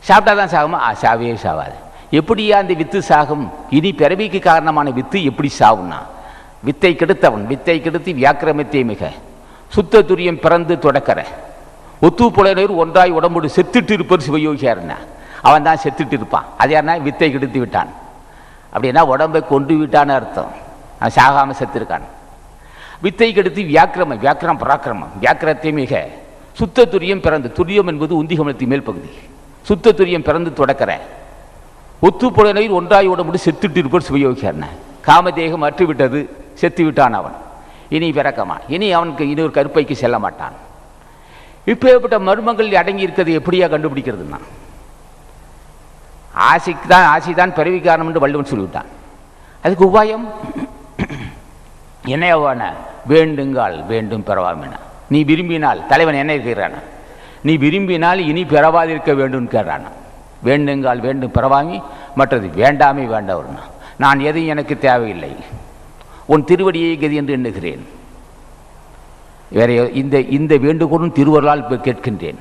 சாப்பிட்டா தான் சாகுமா? சாகவே சாகாது. எப்படியா அந்த வித்து சாகும்? இனி பிறவிக்கு காரணமான வித்து எப்படி சாகும்னா, வித்தை கெடுத்தவன் வித்தை கெடுத்து வியாக்கிரமத்தை மிக, சுத்த துரியம் பிறந்து தொடக்கிற ஒத்து புலனர் ஒன்றாய் உடம்போடு செத்துட்டு இருப்பது சிவயோகியாருன்னா அவன் தான் செத்துட்டு இருப்பான். அது யாருன்னா வித்தை கெடுத்து விட்டான். அப்படின்னா உடம்பை கொண்டு விட்டான்னு அர்த்தம். அவன் சாகாமல் செத்துருக்கான். வித்தை கெடுத்து வியாக்கிரம் பராக்கிரமம், வியாக்கிரத்தை மிக, சுத்த துரியம் பிறந்து, துரியம் என்பது உந்திகமனத்தின் மேல் பகுதி, சுத்த துரியம் பிறந்து தொடக்கிற ஒத்து புலனர் ஒன்றாய் உடம்போடு செத்துட்டு இருப்பது சிவயோகியாருன்னா காமதேகம் அற்றுவிட்டது, செத்து விட்டான் அவன். இனி பிறக்கமா, இனி அவனுக்கு இன்னொரு கருப்பைக்கு செல்ல மாட்டான். இப்பேற்பட்ட மர்மங்கள் அடங்கி இருக்கிறது எப்படியா கண்டுபிடிக்கிறதுனா, ஆசைதான் பிறவி காரணம் என்று வள்ளுவன் சொல்லிவிட்டான். அதுக்கு உபாயம் என்னையவான வேண்டுங்கால் வேண்டும் பெறவாமின. நீ விரும்பினால், தலைவன் என்ன இருக்கிறான, நீ விரும்பினால் இனி பெறவாதிருக்க வேண்டும் கேட்றான. வேண்டுங்கால் வேண்டும் பெறவாமி, மற்றது வேண்டாமே வேண்டவர்னா. நான் எதையும் எனக்கு தேவையில்லை, உன் திருவடியை கதி என்று எண்ணுகிறேன். வேற இந்த வேண்டுகோளும் திருவருளால் கேட்கின்றேன்.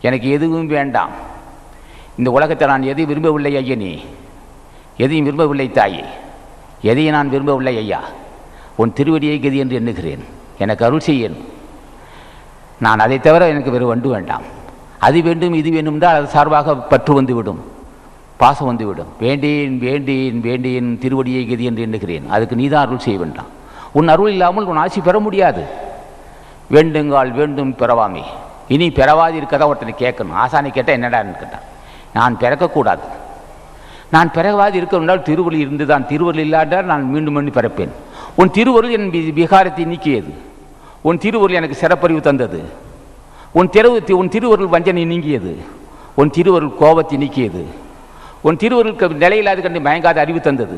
எனக்கு எதுவும் வேண்டாம். இந்த உலகத்தை நான் எதையும் விரும்பவில்லை ஐயனே, எதையும் விரும்பவில்லை தாயே, எதையும் நான் விரும்பவில்லை ஐயா, உன் திருவடியை கதி என்று எண்ணுகிறேன். எனக்கு அருள் செய்யணும். நான் அதை தவிர எனக்கு வேறு வண்டு வேண்டாம். அது வேண்டும் இது வேண்டும் என்றால் அது சார்பாக பற்று வந்துவிடும், பாசம் வந்துவிடும். வேண்டேன் வேண்டேன் வேண்டேன் திருவடியை கதி என்று எண்ணுகிறேன். அதுக்கு நீதான் அருள் செய்ய வேண்டாம். உன் அருள் இல்லாமல் உன் ஆசி பெற முடியாது. வேண்டுங்கால் வேண்டும் பெறவாமே. இனி பெறவாது இருக்கதான் ஒருத்தனை கேட்கணும். ஆசானை கேட்டால் என்னடான்னு கேட்டான். நான் பிறக்கக்கூடாது, நான் பிறவாது இருக்கணும்னால் திருவருள் இருந்துதான். திருவருள் இல்லாட்டால் நான் மீண்டும் மீண்டும் பிறப்பேன். உன் திருவருள் என் விகாரத்தை நீக்கியது. உன் திருவருள் எனக்கு சிறப்பறிவு தந்தது. உன் திருவருள் வஞ்சனை நீங்கியது. உன் திருவருள் கோபத்தை நீக்கியது. உன் திருவருளுக்கு நிலையில்லாது கண்டு மயங்காத அறிவு தந்தது.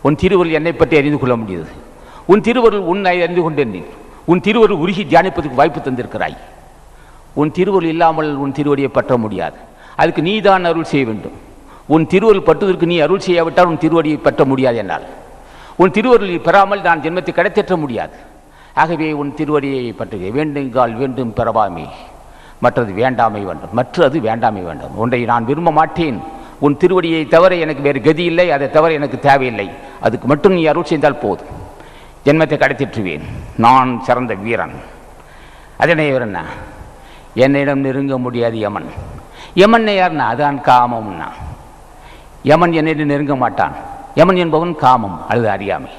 உன் திருவருள் என்னை பற்றி அறிந்து கொள்ள முடியுது. உன் திருவருள் உன்னை அறிந்து கொண்டேன். உன் திருவருள் உருகி தியானிப்பதற்கு வாய்ப்பு தந்திருக்கிறாய். உன் திருவருள் இல்லாமல் உன் திருவடியை பற்ற முடியாது. அதுக்கு நீ தான் அருள் செய்ய வேண்டும். உன் திருவருள் பற்றுவதற்கு நீ அருள் செய்யாவிட்டால் உன் திருவடியை பற்ற முடியாது. என்னால் உன் திருவருளை பெறாமல் நான் ஜென்மத்தை கடைத்தேற்ற முடியாது. ஆகவே உன் திருவடியை பற்றுக. வேண்டுங்கால் வேண்டும் பெறவாமே, மற்றது வேண்டாமை வேண்டும். மற்றது வேண்டாமை வேண்டும். ஒன்றை நான் விரும்ப மாட்டேன். உன் திருவடியை தவிர எனக்கு வேறு கதி இல்லை, அதை தவிர எனக்கு தேவையில்லை. அதுக்கு மட்டும் நீ அருள் செய்தால் போதும். ஜென்மத்தை கடைத்திற்றுவேன். நான் சிறந்த வீரன். அதனை என்ன, என்னிடம் நெருங்க முடியாது யமன். யமன் யாருன்னா அதான் காமம்னா. யமன் என்னிடம் நெருங்க மாட்டான். யமன் என்பவன் காமம் அல்லது அறியாமை.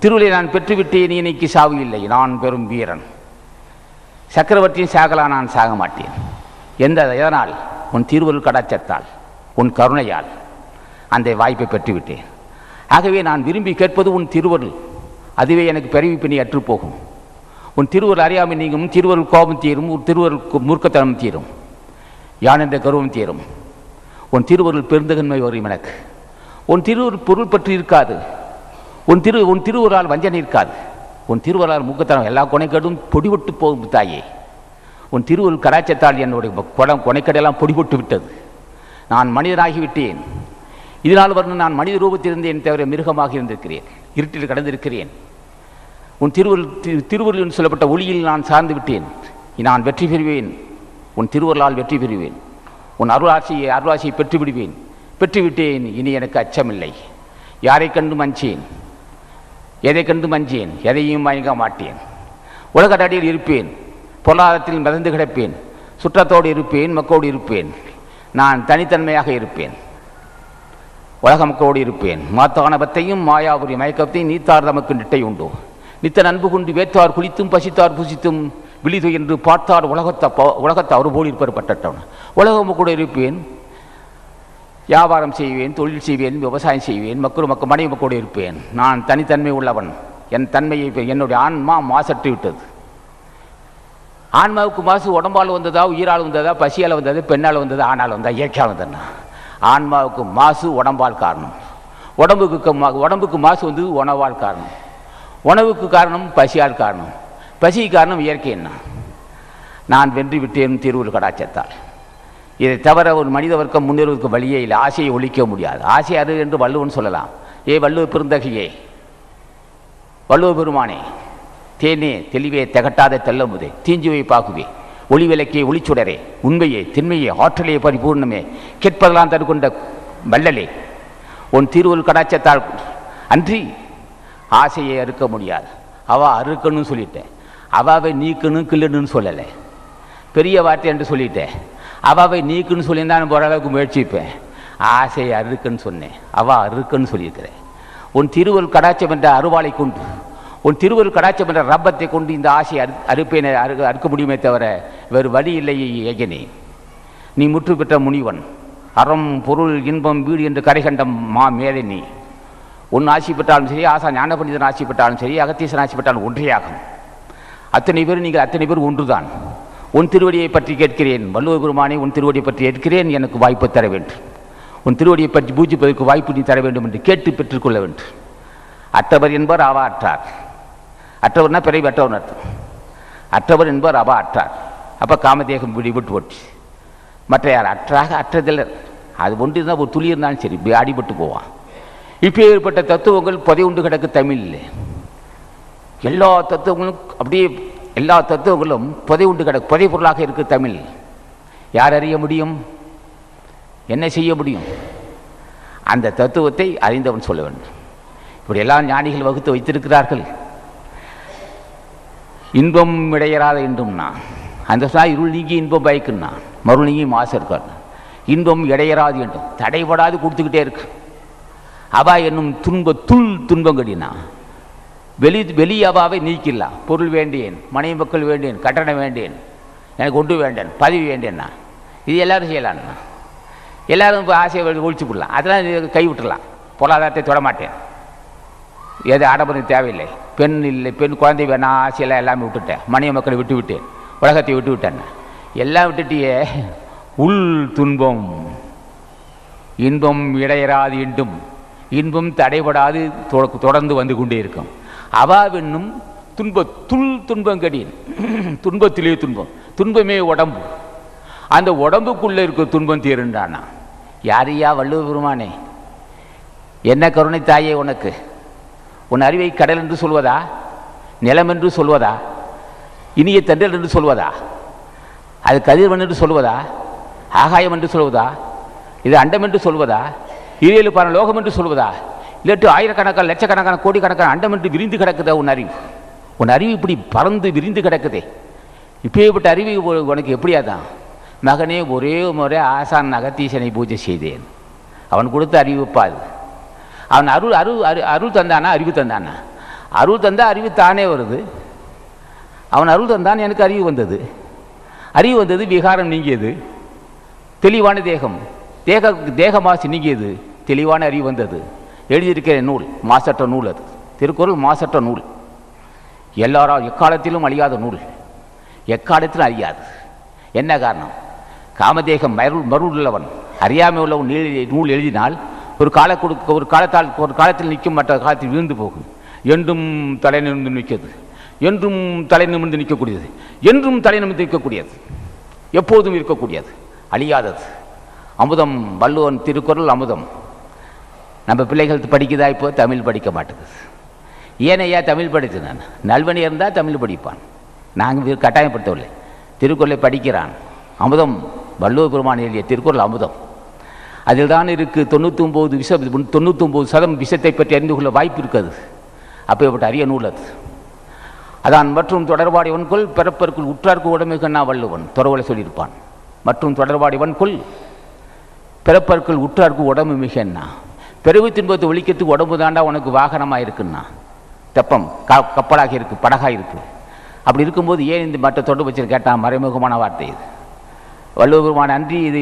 திருவள்ளுவை நான் பெற்றுவிட்டேன், இன்னைக்கு சாவு இல்லை, நான் பெரும் வீரன். சக்கரவர்த்தியும் சாகலாம், நான் சாக மாட்டேன். எதனால்? உன் திருவருள் கடாச்சத்தால், உன் கருணையால் அந்த வாய்ப்பை பெற்றுவிட்டேன். ஆகவே நான் விரும்பி கேட்பது உன் திருவருள். அதுவே எனக்கு பிறவி பிணி அற்றுப்போகும். உன் திருவருள் அறியாமை நீங்கும். திருவருள் கோபம் தீரும். உன் திருவருள் மூர்க்கத்தனம் தீரும். யான் என்ற கருவம் தீரும். உன் திருவருள் பெருந்தகன்மை வரும் எனக்கு. உன் திருவருள் பொருள் பற்றி இருக்காது. உன் திருவருளால் வஞ்சனை இருக்காது. உன் திருவருளால் மூக்கத்தனம் எல்லா கொனைக்கடும் பொடிபட்டு போகும் தாயே. உன் திருவருள் கடாச்சத்தால் என்னுடைய கொனைக்கடெல்லாம் பொடிபட்டு விட்டது. நான் மனிதனாகிவிட்டேன். இதனால் வந்து நான் மனித ரூபத்தில் இருந்தேன் தவிர மிருகமாக இருந்திருக்கிறேன். இருட்டில் கடந்திருக்கிறேன். உன் திருவருளில் சொல்லப்பட்ட ஒளியில் நான் சார்ந்து விட்டேன், நான் வெற்றி பெறுவேன், உன் திருவருளால் வெற்றி பெறுவேன், உன் அருளாசியை பெற்றுவிட்டேன், இனி எனக்கு அச்சமில்லை. யாரை கண்டு மஞ்சேன், எதை கண்டு மஞ்சேன், எதையும் மயங்க மாட்டேன். உலக அடியில் இருப்பேன், பொருளாதாரத்தில் மிதந்து கிடப்பேன், சுற்றத்தோடு இருப்பேன், மக்களோடு இருப்பேன், நான் தனித்தன்மையாக இருப்பேன், உலக மக்களோடு இருப்பேன். மாத்தானபத்தையும் மாயாபுரி மயக்கத்தையும் நீத்தார் தமக்கு நிட்டை உண்டோ, நித்த நண்பு கொண்டு வேத்தார் குளித்தும் பசித்தார் புசித்தும் விழிது என்று பார்த்தார் உலகத்தை அவர் போல் இருப்பர் பட்டவன். உலகம் கூட இருப்பேன், வியாபாரம் செய்வேன், தொழில் செய்வேன், விவசாயம் செய்வேன், மனைவி மக்களோடு இருப்பேன். நான் தனித்தன்மை உள்ளவன். என் தன்மையை என்னுடைய ஆன்மா மாசற்று விட்டது. ஆன்மாவுக்கு மாசு உடம்பால் வந்ததா, உயிரால் வந்ததா, பசியால் வந்தது, பெண்ணால் வந்தது, ஆணால் வந்ததா, இயற்கையால் வந்ததுன்னா? ஆன்மாவுக்கு மாசு உடம்பால் காரணம். உடம்புக்கு மாசு வந்தது உணவால் காரணம். உணவுக்கு காரணம் பசியால் காரணம். பசிக்கு காரணம் இயற்கை. என்ன? நான் வென்று விட்டேன் திருவுருள் கடாட்சத்தால். இதை தவிர ஒரு மனித வர்க்கம் முன்னேறுவதற்கு வழியே இல்லை. ஆசையை ஒழிக்க முடியாது. ஆசை அது என்று வள்ளுவன் சொல்லலாம். வள்ளுவ பெருந்தகையே, வள்ளுவ பெருமானே, தேனே தெளிவே திகட்டாத தெல்லமுதே, தீஞ்சுவை பாகுவே, ஒளி விளக்கே, ஒளிச்சுடரே, உண்மையே, திண்மையே, ஆற்றலே, பரிபூர்ணமே, கேட்பதெல்லாம் தருகொண்ட வள்ளலே, உன் திருவுருள் கடாட்சத்தால் அன்றி ஆசையை அறுக்க முடியாது. அறுக்கணும்னு சொல்லிட்டேன். அவாவை நீக்கணும் கிள்ளணும்னு சொல்லலை. பெரிய வார்த்தை என்று சொல்லிட்டேன். அவாவை நீக்குன்னு சொல்லியிருந்தா நான் ஓரளவுக்கு முயற்சிப்பேன். ஆசையை அறுக்குன்னு சொன்னேன். அறுக்குன்னு சொல்லியிருக்கிறேன். உன் திருவருள் கடாட்சம் என்ற அருவாளை கொண்டு, உன் திருவருள் கடாட்சம் என்ற ரப்பத்தை கொண்டு இந்த ஆசையை அறுப்பேனை அறுக்க முடியுமே தவிர வேறு வழி இல்லை. ஏகனே, நீ முற்று பெற்ற முனிவன், அறம் பொருள் இன்பம் வீடு என்று கரை கண்ட மேலே நீ. உன் ஆசி பெற்றாலும் சரி, ஆசா ஞான பண்டிதன் ஆசி பெற்றாலும் சரி, அகத்தீசன் ஆசி பெற்றாலும் ஒன்றையாகும். நீங்கள் அத்தனை பேர் ஒன்றுதான். உன் திருவடியை பற்றி கேட்கிறேன் வள்ளுவ பெருமானே, உன் திருவடியை பற்றி கேட்கிறேன், எனக்கு வாய்ப்பு தர வேண்டும். உன் திருவடியை பற்றி பூஜிப்பதற்கு வாய்ப்பு நீ தர வேண்டும் என்று கேட்டு பெற்றுக்கொள்ள வேண்டும். அற்றவர் என்பவர் அவா அற்றார். அற்றவர்னா பிறகு அற்றவர் அர்த்தம். அற்றவர் என்பவர் அவா அற்றார். அப்போ காமதேகம் விட்டு போச்சு. மற்ற யார் அற்றாக அற்றதில்லை. அது ஒன்று இருந்தால் ஒரு துளி இருந்தாலும் சரி அடிபட்டு போவான். இப்போ ஏற்பட்ட தத்துவங்கள் புதை உண்டு கிடக்கு தமிழில். எல்லா தத்துவங்களும் அப்படியே, எல்லா தத்துவங்களும் புதை உண்டு கிடக்கு, புதை பொருளாக இருக்குது தமிழ். யார் அறிய முடியும்? என்ன செய்ய முடியும்? அந்த தத்துவத்தை அறிந்தவன் சொல்ல வேண்டும். இப்படி எல்லா ஞானிகள் வகுத்து வைத்திருக்கிறார்கள். இன்பம் இடையறாத இன்பம்னா அந்த இருள் நீங்கி இன்பம் பயக்குன்னா, மருள் நீங்கி மாசு இருக்கார். இன்பம் இடையறாது என்றும் தடைபடாது கொடுத்துக்கிட்டே இருக்கு. அவா என்னும் துன்பம் கடினா வெளி அவாவை நீக்கிடலாம். பொருள் வேண்டேன், மனைவி மக்கள் வேண்டேன், கட்டணம் வேண்டேன், எனக்கு ஒன்று வேண்டேன், பதவி வேண்டேன்னா இது எல்லாரும் செய்யலாம்ண்ணா. எல்லாரும் இப்போ ஆசையை ஒழிச்சு விடலாம். அதெல்லாம் கை விட்டுடலாம். பொருளாதாரத்தை தொடமாட்டேன், எது ஆடம்பரம் தேவையில்லை, பெண் இல்லை, பெண் குழந்தை வேணா, ஆசையெல்லாம் எல்லாமே விட்டுட்டேன், மனைவி மக்களை விட்டு விட்டேன், உலகத்தை விட்டு விட்டேன், எல்லாம் விட்டுட்டியே. உள் துன்பம், இன்பம் இடையறாது இண்டும், இன்பம் தடைபடாது தொடர்ந்து வந்து கொண்டே இருக்கும். அவாவென்னும் துன்பம் கடின், துன்பத்திலே துன்பம், துன்பமே உடம்பு, அந்த உடம்புக்குள்ளே இருக்க துன்பம் தீருண்டானா. யாரையா வள்ளுவ பெருமானே, என்ன கருணை தாயே உனக்கு. உன் அறிவை கடல் என்று சொல்வதா, நிலம் என்று சொல்வதா, இனிய தென்றல் என்று சொல்வதா, அது கதிர்வன் என்று சொல்வதா, ஆகாயம் என்று சொல்வதா, இது அண்டம் என்று சொல்வதா, 7 பல லோகம் என்று சொல்வதா, இல்லாட்டு ஆயிரக்கணக்கான லட்சக்கணக்கான கோடிக்கணக்கான அண்டம் என்று விரிந்து கிடக்குதா உன் அறிவு? உன் அறிவு இப்படி பறந்து விரிந்து கிடக்குதே. இப்பேற்பட்ட அறிவு உனக்கு எப்படியாதான்? மகனே, ஒரே முறை ஆசான் அகத்தீசனை பூஜை செய்தேன். அவன் கொடுத்த அறிவுப்பாது. அவன் அருள் தந்தானா, அறிவு தந்தானா? அருள் தந்தா அறிவு தானே வருது. அவன் அருள் தந்தான், எனக்கு அறிவு வந்தது. அறிவு வந்தது, விகாரம் நீங்கியது, தெளிவான தேக மாசு நீங்கியது, தெளிவான அறிவு வந்தது. எழுதியிருக்கிற நூல் மாசற்ற நூல். அது திருக்குறள் மாசற்ற நூல். எக்காலத்திலும் அழியாத நூல், எக்காலத்திலும் அழியாது. என்ன காரணம்? காமதேகம் மருள் உள்ளவன், அறியாமை உள்ளவன் நூல் எழுதினால் ஒரு காலத்தில் நிற்கும், மற்ற காலத்தில் விழுந்து போகும். என்றும் தலை நிமிர்ந்து நிற்கிறது, என்றும் தலை நிமிர்ந்து நிற்கக்கூடியது, என்றும் தலை நிமிர்ந்து நிற்கக்கூடியது, எப்போதும் இருக்கக்கூடியது, அழியாதது. அமுதம், வள்ளுவன் திருக்குறள் அமுதம். நம்ம பிள்ளைகள் படிக்குதா? இப்போ தமிழ் படிக்க மாட்டேங்குது. ஏனையா தமிழ் படித்தேன். நல்வனி இருந்தால் தமிழ் படிப்பான். நாங்கள் கட்டாயப்படுத்தவில்லை. திருக்குறளை படிக்கிறான். அமுதம் வள்ளுவ பெருமான் எழுதிய திருக்குறள் அமுதம். அதில் தான் இருக்குது 99% விஷத்தை பற்றி அறிந்து கொள்ள வாய்ப்பு இருக்காது. அப்பேற்பட்ட அரிய நூல் அது. அதான் மற்றும் தொடர்பாடியவன்கொள் பிறப்பற்குள் உற்றார்க்கு உடமை கண்ணா வள்ளுவன் துறவலை சொல்லியிருப்பான். மற்றும் தொடர்பாடியவன்கொள் பிறப்பற்குள் உற்றார்க்கு உடம்பு மிகன்னா, பிறவி தின்பத்தை ஒழிக்கிறதுக்கு உடம்பு தாண்டா உனக்கு வாகனமாக இருக்குன்னா, தெப்பம் கப்பலாக இருக்குது, படகாக இருக்குது. அப்படி இருக்கும்போது ஏன் இந்த மற்ற தொடர்பு வச்சு கேட்டால் மறைமுகமான வார்த்தை இது. வள்ளுவ பெருமான் அன்றி இது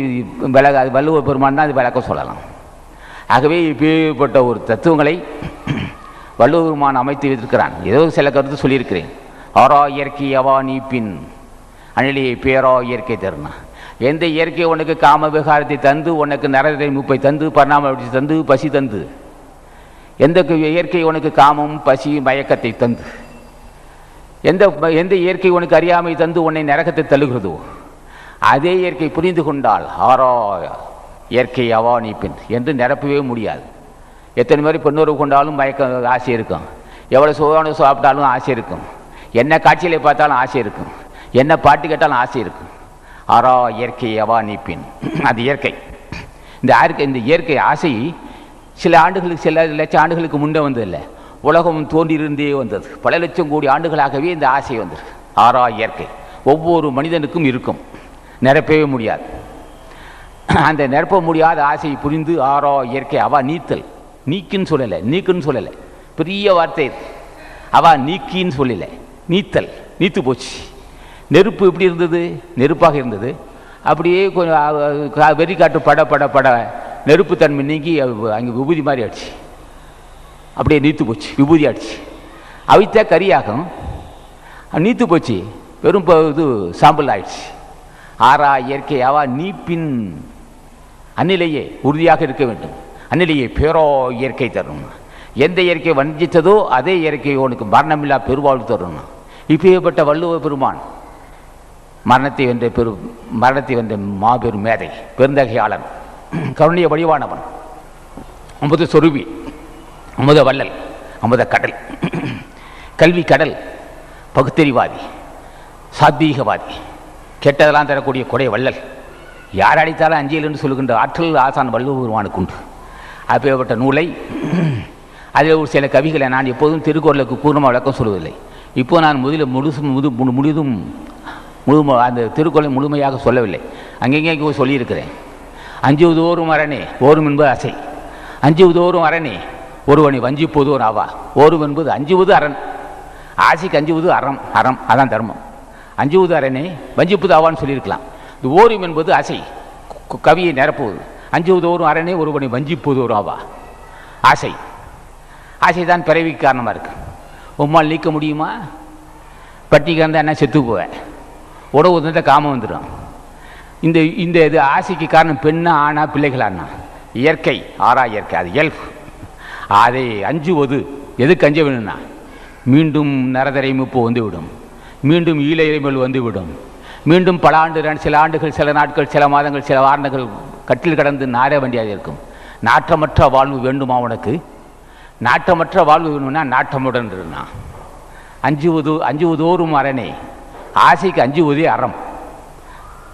அது வள்ளுவ பெருமான் தான் இது விளக்க சொல்லலாம். ஆகவே இப்பேற்பட்ட ஒரு தத்துவங்களை வள்ளுவ பெருமான் அமைத்து வைத்திருக்கிறான். ஏதோ சில கருத்து சொல்லியிருக்கிறேன். ஆரா இயற்கை அவா நீ பின் அணிலியை பேரா இயற்கை தருணா. எந்த இயற்கை உனக்கு காம விகாரத்தை தந்து, உனக்கு நரதை மூப்பை தந்து, பரிணாம தந்து, பசி தந்து, எந்த இயற்கை உனக்கு காமம் பசி மயக்கத்தை தந்து, எந்த இயற்கை உனக்கு அறியாமை தந்து உன்னை நரகத்தை தள்ளுகிறதோ அதே இயற்கை புரிந்து கொண்டால் ஆரா இயற்கை அவா நீ பின் என்று நிரப்பவே முடியாது. எத்தனை மாதிரி பெண்ணுறவு கொண்டாலும் மயக்க ஆசை இருக்கும். எவ்வளோ சுகான சாப்பிட்டாலும் ஆசை இருக்கும். என்ன காட்சிகளை பார்த்தாலும் ஆசை இருக்கும். என்ன பாட்டு கேட்டாலும் ஆசை இருக்கும். ஆரா இயற்கை அவா நீ பின். அது இயற்கை. இந்த இயற்கை ஆசை சில ஆண்டுகளுக்கு, சில லட்சம் ஆண்டுகளுக்கு முன்னே வந்ததில்லை. உலகம் தோன்றியிருந்தே வந்தது. பல லட்சம் கோடி ஆண்டுகளாகவே இந்த ஆசை வந்திருக்கு. ஆரா இயற்கை ஒவ்வொரு மனிதனுக்கும் இருக்கும். நிரப்பவே முடியாது. அந்த நிரப்ப முடியாத ஆசையை புரிந்து ஆரா இயற்கை அவா நீத்தல். நீக்குன்னு சொல்லலை, நீக்குன்னு சொல்லலை, பெரிய வார்த்தை. அவா நீக்கின்னு சொல்லலை, நீத்தல். நீத்து போச்சு. நெருப்பு எப்படி இருந்தது? நெருப்பாக இருந்தது. அப்படியே கொஞ்சம் வெறிக்காட்டு பட பட பட நெருப்பு தன்மை நீங்கி அங்கே விபூதி மாதிரி ஆயிடுச்சு. அப்படியே நீத்து போச்சு, விபூதி ஆயிடுச்சு. அவித்தா கரியாகும், நீத்து போச்சு, வெறும் இது சாம்பல் ஆயிடுச்சு. ஆரா இயற்கை அவா நீ பின். அந்நிலையே உறுதியாக இருக்க வேண்டும். அந்நிலையே பேரோ இயற்கை தரணும். எந்த இயற்கை வஞ்சித்ததோ அதே இயற்கை உனக்கு மரணமில்லா பெருவாழ்வு தரணும். இப்பேற்பட்ட வள்ளுவ பெருமான் மரணத்தை வென்ற மாபெரும் மேதை, பெருந்தகையாளன், கருணைய வடிவானவன், அமுத சொருவி, அமுத வள்ளல், அமுத கடல், கல்வி கடல், பகுத்தறிவாதி, சாத்வீகவாதி, கெட்டதெல்லாம் தரக்கூடிய கொடை வள்ளல், யார் அடித்தாலும் அஞ்சியல் என்று சொல்லுகின்ற ஆற்றல் ஆசான் வள்ளுவ பெருமானுக்கு உண்டு. அப்பேற்பட்ட நூலை அதில் ஒரு சில கவிகளை நான் எப்போதும் திருக்குறளுக்கு பூர்ணமாக விளக்கம் சொல்வதில்லை. இப்போ நான் முழுதும் அந்த திருக்குறளை முழுமையாக சொல்லவில்லை. அங்கெங்கே சொல்லியிருக்கிறேன். அஞ்சுவதோறும் அரணே ஓரும் என்பது அசை, அஞ்சுவதோறும் அரணே ஒருவனை வஞ்சிப்போதோர் ஆவா. ஓரும் என்பது அஞ்சுவது அரண், ஆசைக்கு அஞ்சுவது அறம், அதான் தர்மம். அஞ்சுவது அரணே வஞ்சிப்பது ஆவான்னு சொல்லியிருக்கலாம். இது ஓரும் என்பது அசை, கவியை நிரப்புவது. அஞ்சுவதோறும் அரணே ஒருவனை வஞ்சிப்போதோர் ஆவா. ஆசை தான் பிறவிக்கு காரணமாக இருக்கு. உம்மால் நீக்க முடியுமா? பட்டிக்கு இருந்தால் என்ன செத்து போவேன், உடவு இருந்தால் காமம் வந்துடும். இந்த இது ஆசைக்கு காரணம் பெண்ணா ஆனா பிள்ளைகளானா? இயற்கை, ஆறா இயற்கை, அது இயல்பு. அதை அஞ்சுவது எதுக்கு அஞ்ச வேணும்னா, மீண்டும் நரதரை முப்பு வந்துவிடும், மீண்டும் ஈழைமைகள் வந்துவிடும், மீண்டும் பல ஆண்டு, சில ஆண்டுகள், சில நாட்கள், சில மாதங்கள், சில வாரங்கள் கட்டில் கடந்து நார வேண்டியது இருக்கும். நாற்றமற்ற வாழ்வு வேண்டுமா உனக்கு? நாற்றமற்ற வாழ்வு வேணும்னா நாட்டமுடன் இருந்தா. அஞ்சுவதோறும் அரணே, ஆசைக்கு அஞ்சுவதே அறம்.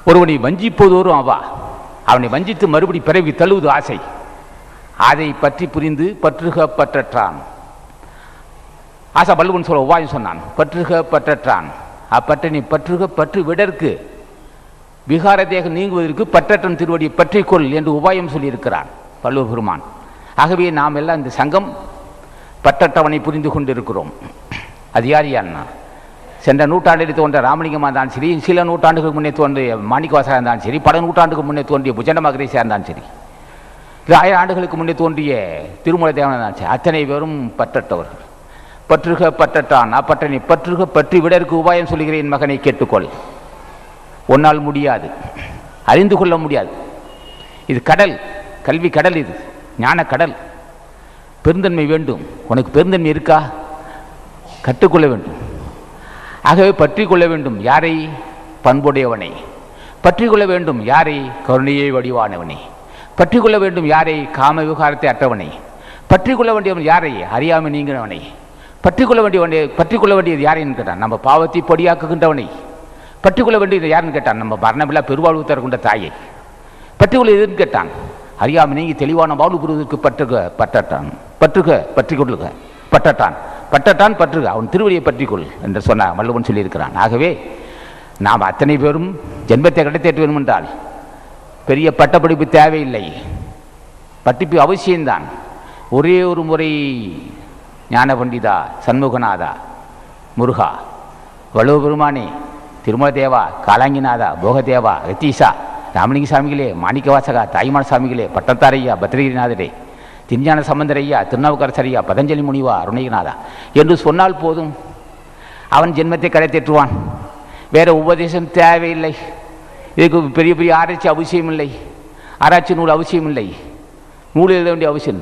ஒருவனை வஞ்சிப்பதோறும் அவா, அவனை வஞ்சித்து மறுபடி பிறவி தழுவது ஆசை. அதை பற்றி புரிந்து பற்றுக பற்றற்றான். ஆசா வள்ளுவன் சொல்ல உபாயம் சொன்னான், பற்றுக பற்றற்றான். அப்பற்றனை பற்றுக பற்று விடற்கு, விகாரத்தேக நீங்குவதற்கு பற்றற்றன் திருவடியை பற்றிக்கொள் என்று உபாயம் சொல்லியிருக்கிறான் வள்ளுவ பெருமான். ஆகவே நாம் எல்லாம் இந்த சங்கம் பற்றற்றவனை புரிந்து கொண்டிருக்கிறோம். அது யாரியான்னா, சென்ற நூற்றாண்டில் தோன்ற ராமலிங்கமாக இருந்தாலும் சரி, சில நூற்றாண்டுகளுக்கு முன்னே தோன்றிய மாணிக்கவாசகராக இருந்தாலும் சரி, பல நூற்றாண்டுக்கு முன்னே தோன்றிய புஜண்ட மகரிஷியாக இருந்தாலும் சரி, இல்லை 1000 ஆண்டுகளுக்கு முன்னே தோன்றிய திருமலை தேவனாக இருந்தாலும் சரி, அத்தனை பேரும் பற்றற்றவர்கள். பற்றுக பற்றற்றான். அப்பற்றனை பற்றுக பற்றி விடற்கு உபாயம் சொல்கிறேன் மகனை கேட்டுக்கொள். ஒன்னால் முடியாது, அறிந்து கொள்ள முடியாது. இது கடல், கல்வி கடல், இது ஞான கடல். பெருந்தன்மை வேண்டும். உனக்கு பெருந்தன்மை இருக்கா? கற்றுக்கொள்ள வேண்டும். ஆகவே பற்றி கொள்ள வேண்டும். யாரை? பண்புடையவனை. பற்றி கொள்ள வேண்டும். யாரை? கருணையை வடிவானவனை. பற்றி கொள்ள வேண்டும். யாரை? காம விவகாரத்தை அற்றவனை. பற்றி கொள்ள வேண்டியவன் யாரை? அறியாமை நீங்கினவனை. பற்றிக்கொள்ள வேண்டியது யாருன்னு கேட்டான். நம்ம பாவத்தை பொடியாக்குகின்றவனை. பற்றிக்கொள்ள வேண்டியது யாருன்னு கேட்டான். நம்ம மரணமில்லா பெருவாழ்வு தரகொண்ட தாயை பற்றிக்கொள்ள எதுன்னு கேட்டான். அறியாமல் நீங்கி தெளிவான வாழ்வு பெறுவதற்கு பற்றட்டான் பற்றுக அவன் திருவடியை பற்றிக்கொள் என்று சொன்ன வள்ளுவன் சொல்லியிருக்கிறான். ஆகவே நாம் அத்தனை பேரும் ஜென்மத்தை கிடைத்தேற்ற வேண்டும் என்றால் பெரிய பட்டப்படிப்பு தேவையில்லை, படிப்பு அவசியம்தான். ஒரே ஒரு முறை ஞான பண்டிதா, சண்முகநாதா, முருகா, வள்ளுவ பெருமானே, திருமல தேவா, காலாங்கிநாதா, போகதேவா, ரத்தீசா, ராமலிங்க சாமிகளே, மாணிக்க வாசகா, தாய்மான சாமிகளே, பட்டத்தாரையா, பத்ரகிரிநாதரே, திருஞான சம்பந்தரையா, திருநாவுக்கரசரையா, பதஞ்சலி முனிவா, அருணகிரிநாதா என்று சொன்னால் போதும், அவன் ஜென்மத்தை கிடைத்தேற்றுவான். வேறு உபதேசம் தேவையில்லை. இதுக்கு பெரிய பெரிய ஆராய்ச்சி அவசியம் இல்லை. ஆராய்ச்சி நூல் அவசியம் இல்லை. நூல் எழுத வேண்டிய அவசியம்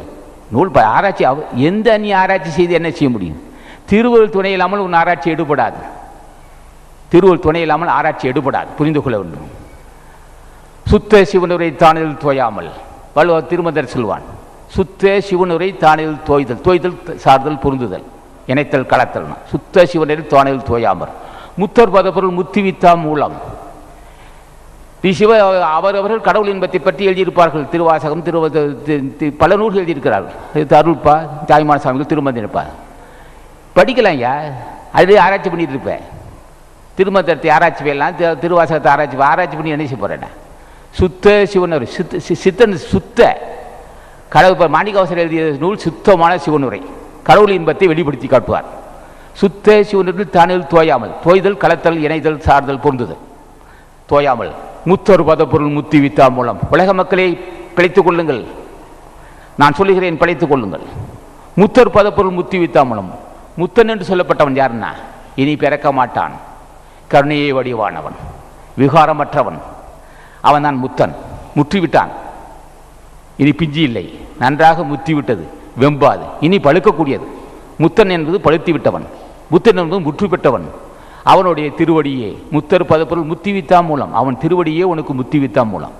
நூல் ஆராய்ச்சி எந்த நீ ஆராய்ச்சி செய்து என்ன செய்ய முடியும்? திருவள்ளுவர் துணை இல்லாமல் உன் ஆராய்ச்சி எடுபடாது. திருவள்ளுவர் துணை இல்லாமல் ஆராய்ச்சி எடுபடாது. புரிந்து கொள்ள வேண்டும். சுத்த சிவனுரை தானில் தோயாமல் வள்ளுவர் திருமந்தர் சொல்வான். சுத்த சிவனுரை தானில் தோய்தல், தோய்தல் சார்தல் பொருந்துதல், இணைத்தல் கலத்தல். சுத்த சிவனுரை தானில் தோயாமல் முத்தர் பதப்பொருள் முத்திவித்தா மூலம். சிவ அவரவர்கள் கடவுள் இன்பத்தை பற்றி எழுதியிருப்பார்கள். திருவாசகம், பல நூல்கள் எழுதியிருக்கிறார்கள். அருள்பா, தாய்மான சாமிகள், திருமந்திரப்பா படிக்கலாம். ஐயா அது ஆராய்ச்சி பண்ணிட்டு இருப்பேன். திருமந்திரத்தை ஆராய்ச்சி பண்ணலாம், திருவாசகத்தை ஆராய்ச்சி பண்ணி என்ன செய்ய போறேன்? சுத்த சிவனுரை, சித்தன் சுத்த கடவுள். மாணிக்கவாசகர் எழுதிய நூல் சுத்தமான சிவனுரை, கடவுள் இன்பத்தை வெளிப்படுத்தி காட்டுவார். சுத்த சிவனுரில் தானில் தோயாமல், தோய்தல் கலத்தல் இணைதல் சார்தல் பொருந்துதல், தோயாமல் முத்தொரு பதப்பொருள் முத்தி வித்தா மூலம். உலக மக்களை பிழைத்துக் கொள்ளுங்கள், நான் சொல்லுகிறேன், பிழைத்துக் கொள்ளுங்கள். முத்தொரு பதப்பொருள் முத்தி வித்தா மூலம். முத்தன் என்று சொல்லப்பட்டவன் யாருன்னா, இனி பிறக்க மாட்டான், கருணையை வடிவானவன், விகாரமற்றவன், அவன் தான் முத்தன். முற்றிவிட்டான், இனி பிஞ்சி இல்லை, நன்றாக முத்திவிட்டது, வெம்பாது, இனி பழுக்கக்கூடியது. முத்தன் என்பது பழுத்தி விட்டவன், புத்தன் என்பது முற்று பெற்றவன். அவனுடைய திருவடியே முத்தர் பதப்பொருள் முத்திவித்தா மூலம், அவன் திருவடியே உனக்கு முத்திவித்தா மூலம்.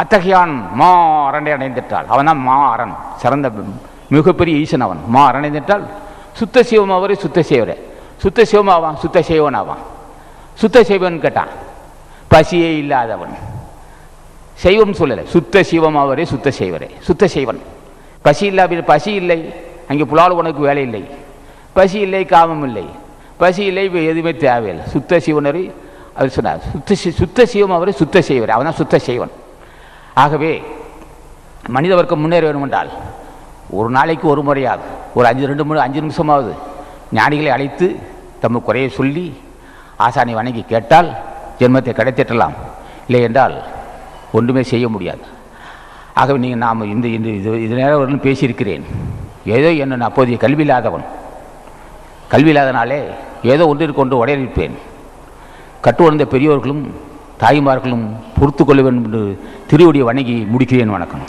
அத்தகையான் மா அரணை அடைந்திட்டால், அவன் தான் மா அரண், சிறந்த மிகப்பெரிய ஈசன் அவன். மா அடைந்திட்டால் சுத்த சிவம் அவரே சுத்த செய்வரே, சுத்த சிவமாவான், சுத்த செய்வன் ஆவான். சுத்த செய்வன் கேட்டான், பசியே இல்லாதவன். செய்வம் சொல்லலை, சுத்த சிவம் அவரே சுத்த செய்வரே, சுத்த செய்வன். பசி இல்லை, அங்கே புலால் உனக்கு வேலை இல்லை, பசி இல்லை, காமம் இல்லை, பசி இல்லை, எதுவுமே தேவையில்லை. சுத்த சிவனரை அவர் சொன்னார். சுத்த சிவம் அவரை சுத்த செய்வரே, அவன் தான் சுத்த செய்வன். ஆகவே மனித வர்க்கம் முன்னேற வேண்டும் என்றால் ஒரு நாளைக்கு ஒரு முறையாவது ஒரு 5 நிமிஷமாவது ஞானிகளை அழைத்து தம்ம குறையை சொல்லி ஆசானை வணங்கி கேட்டால் ஜென்மத்தை கிடைத்திட்டலாம். இல்லை என்றால் ஒன்றுமே செய்ய முடியாது. ஆகவே நீங்கள் நாம் இது நேரம் வரலும் பேசியிருக்கிறேன். ஏதோ என்ன அப்போதைய கல்வி இல்லாதனாலே ஏதோ ஒன்றிற்கு கொண்டு உடையிருப்பேன். கட்டுவந்த பெரியோர்களும் தாய்மார்களும் பொறுத்து கொள்ள வேண்டும் என்று திருவடியை வணங்கி முடிக்கிறேன். வணக்கம்.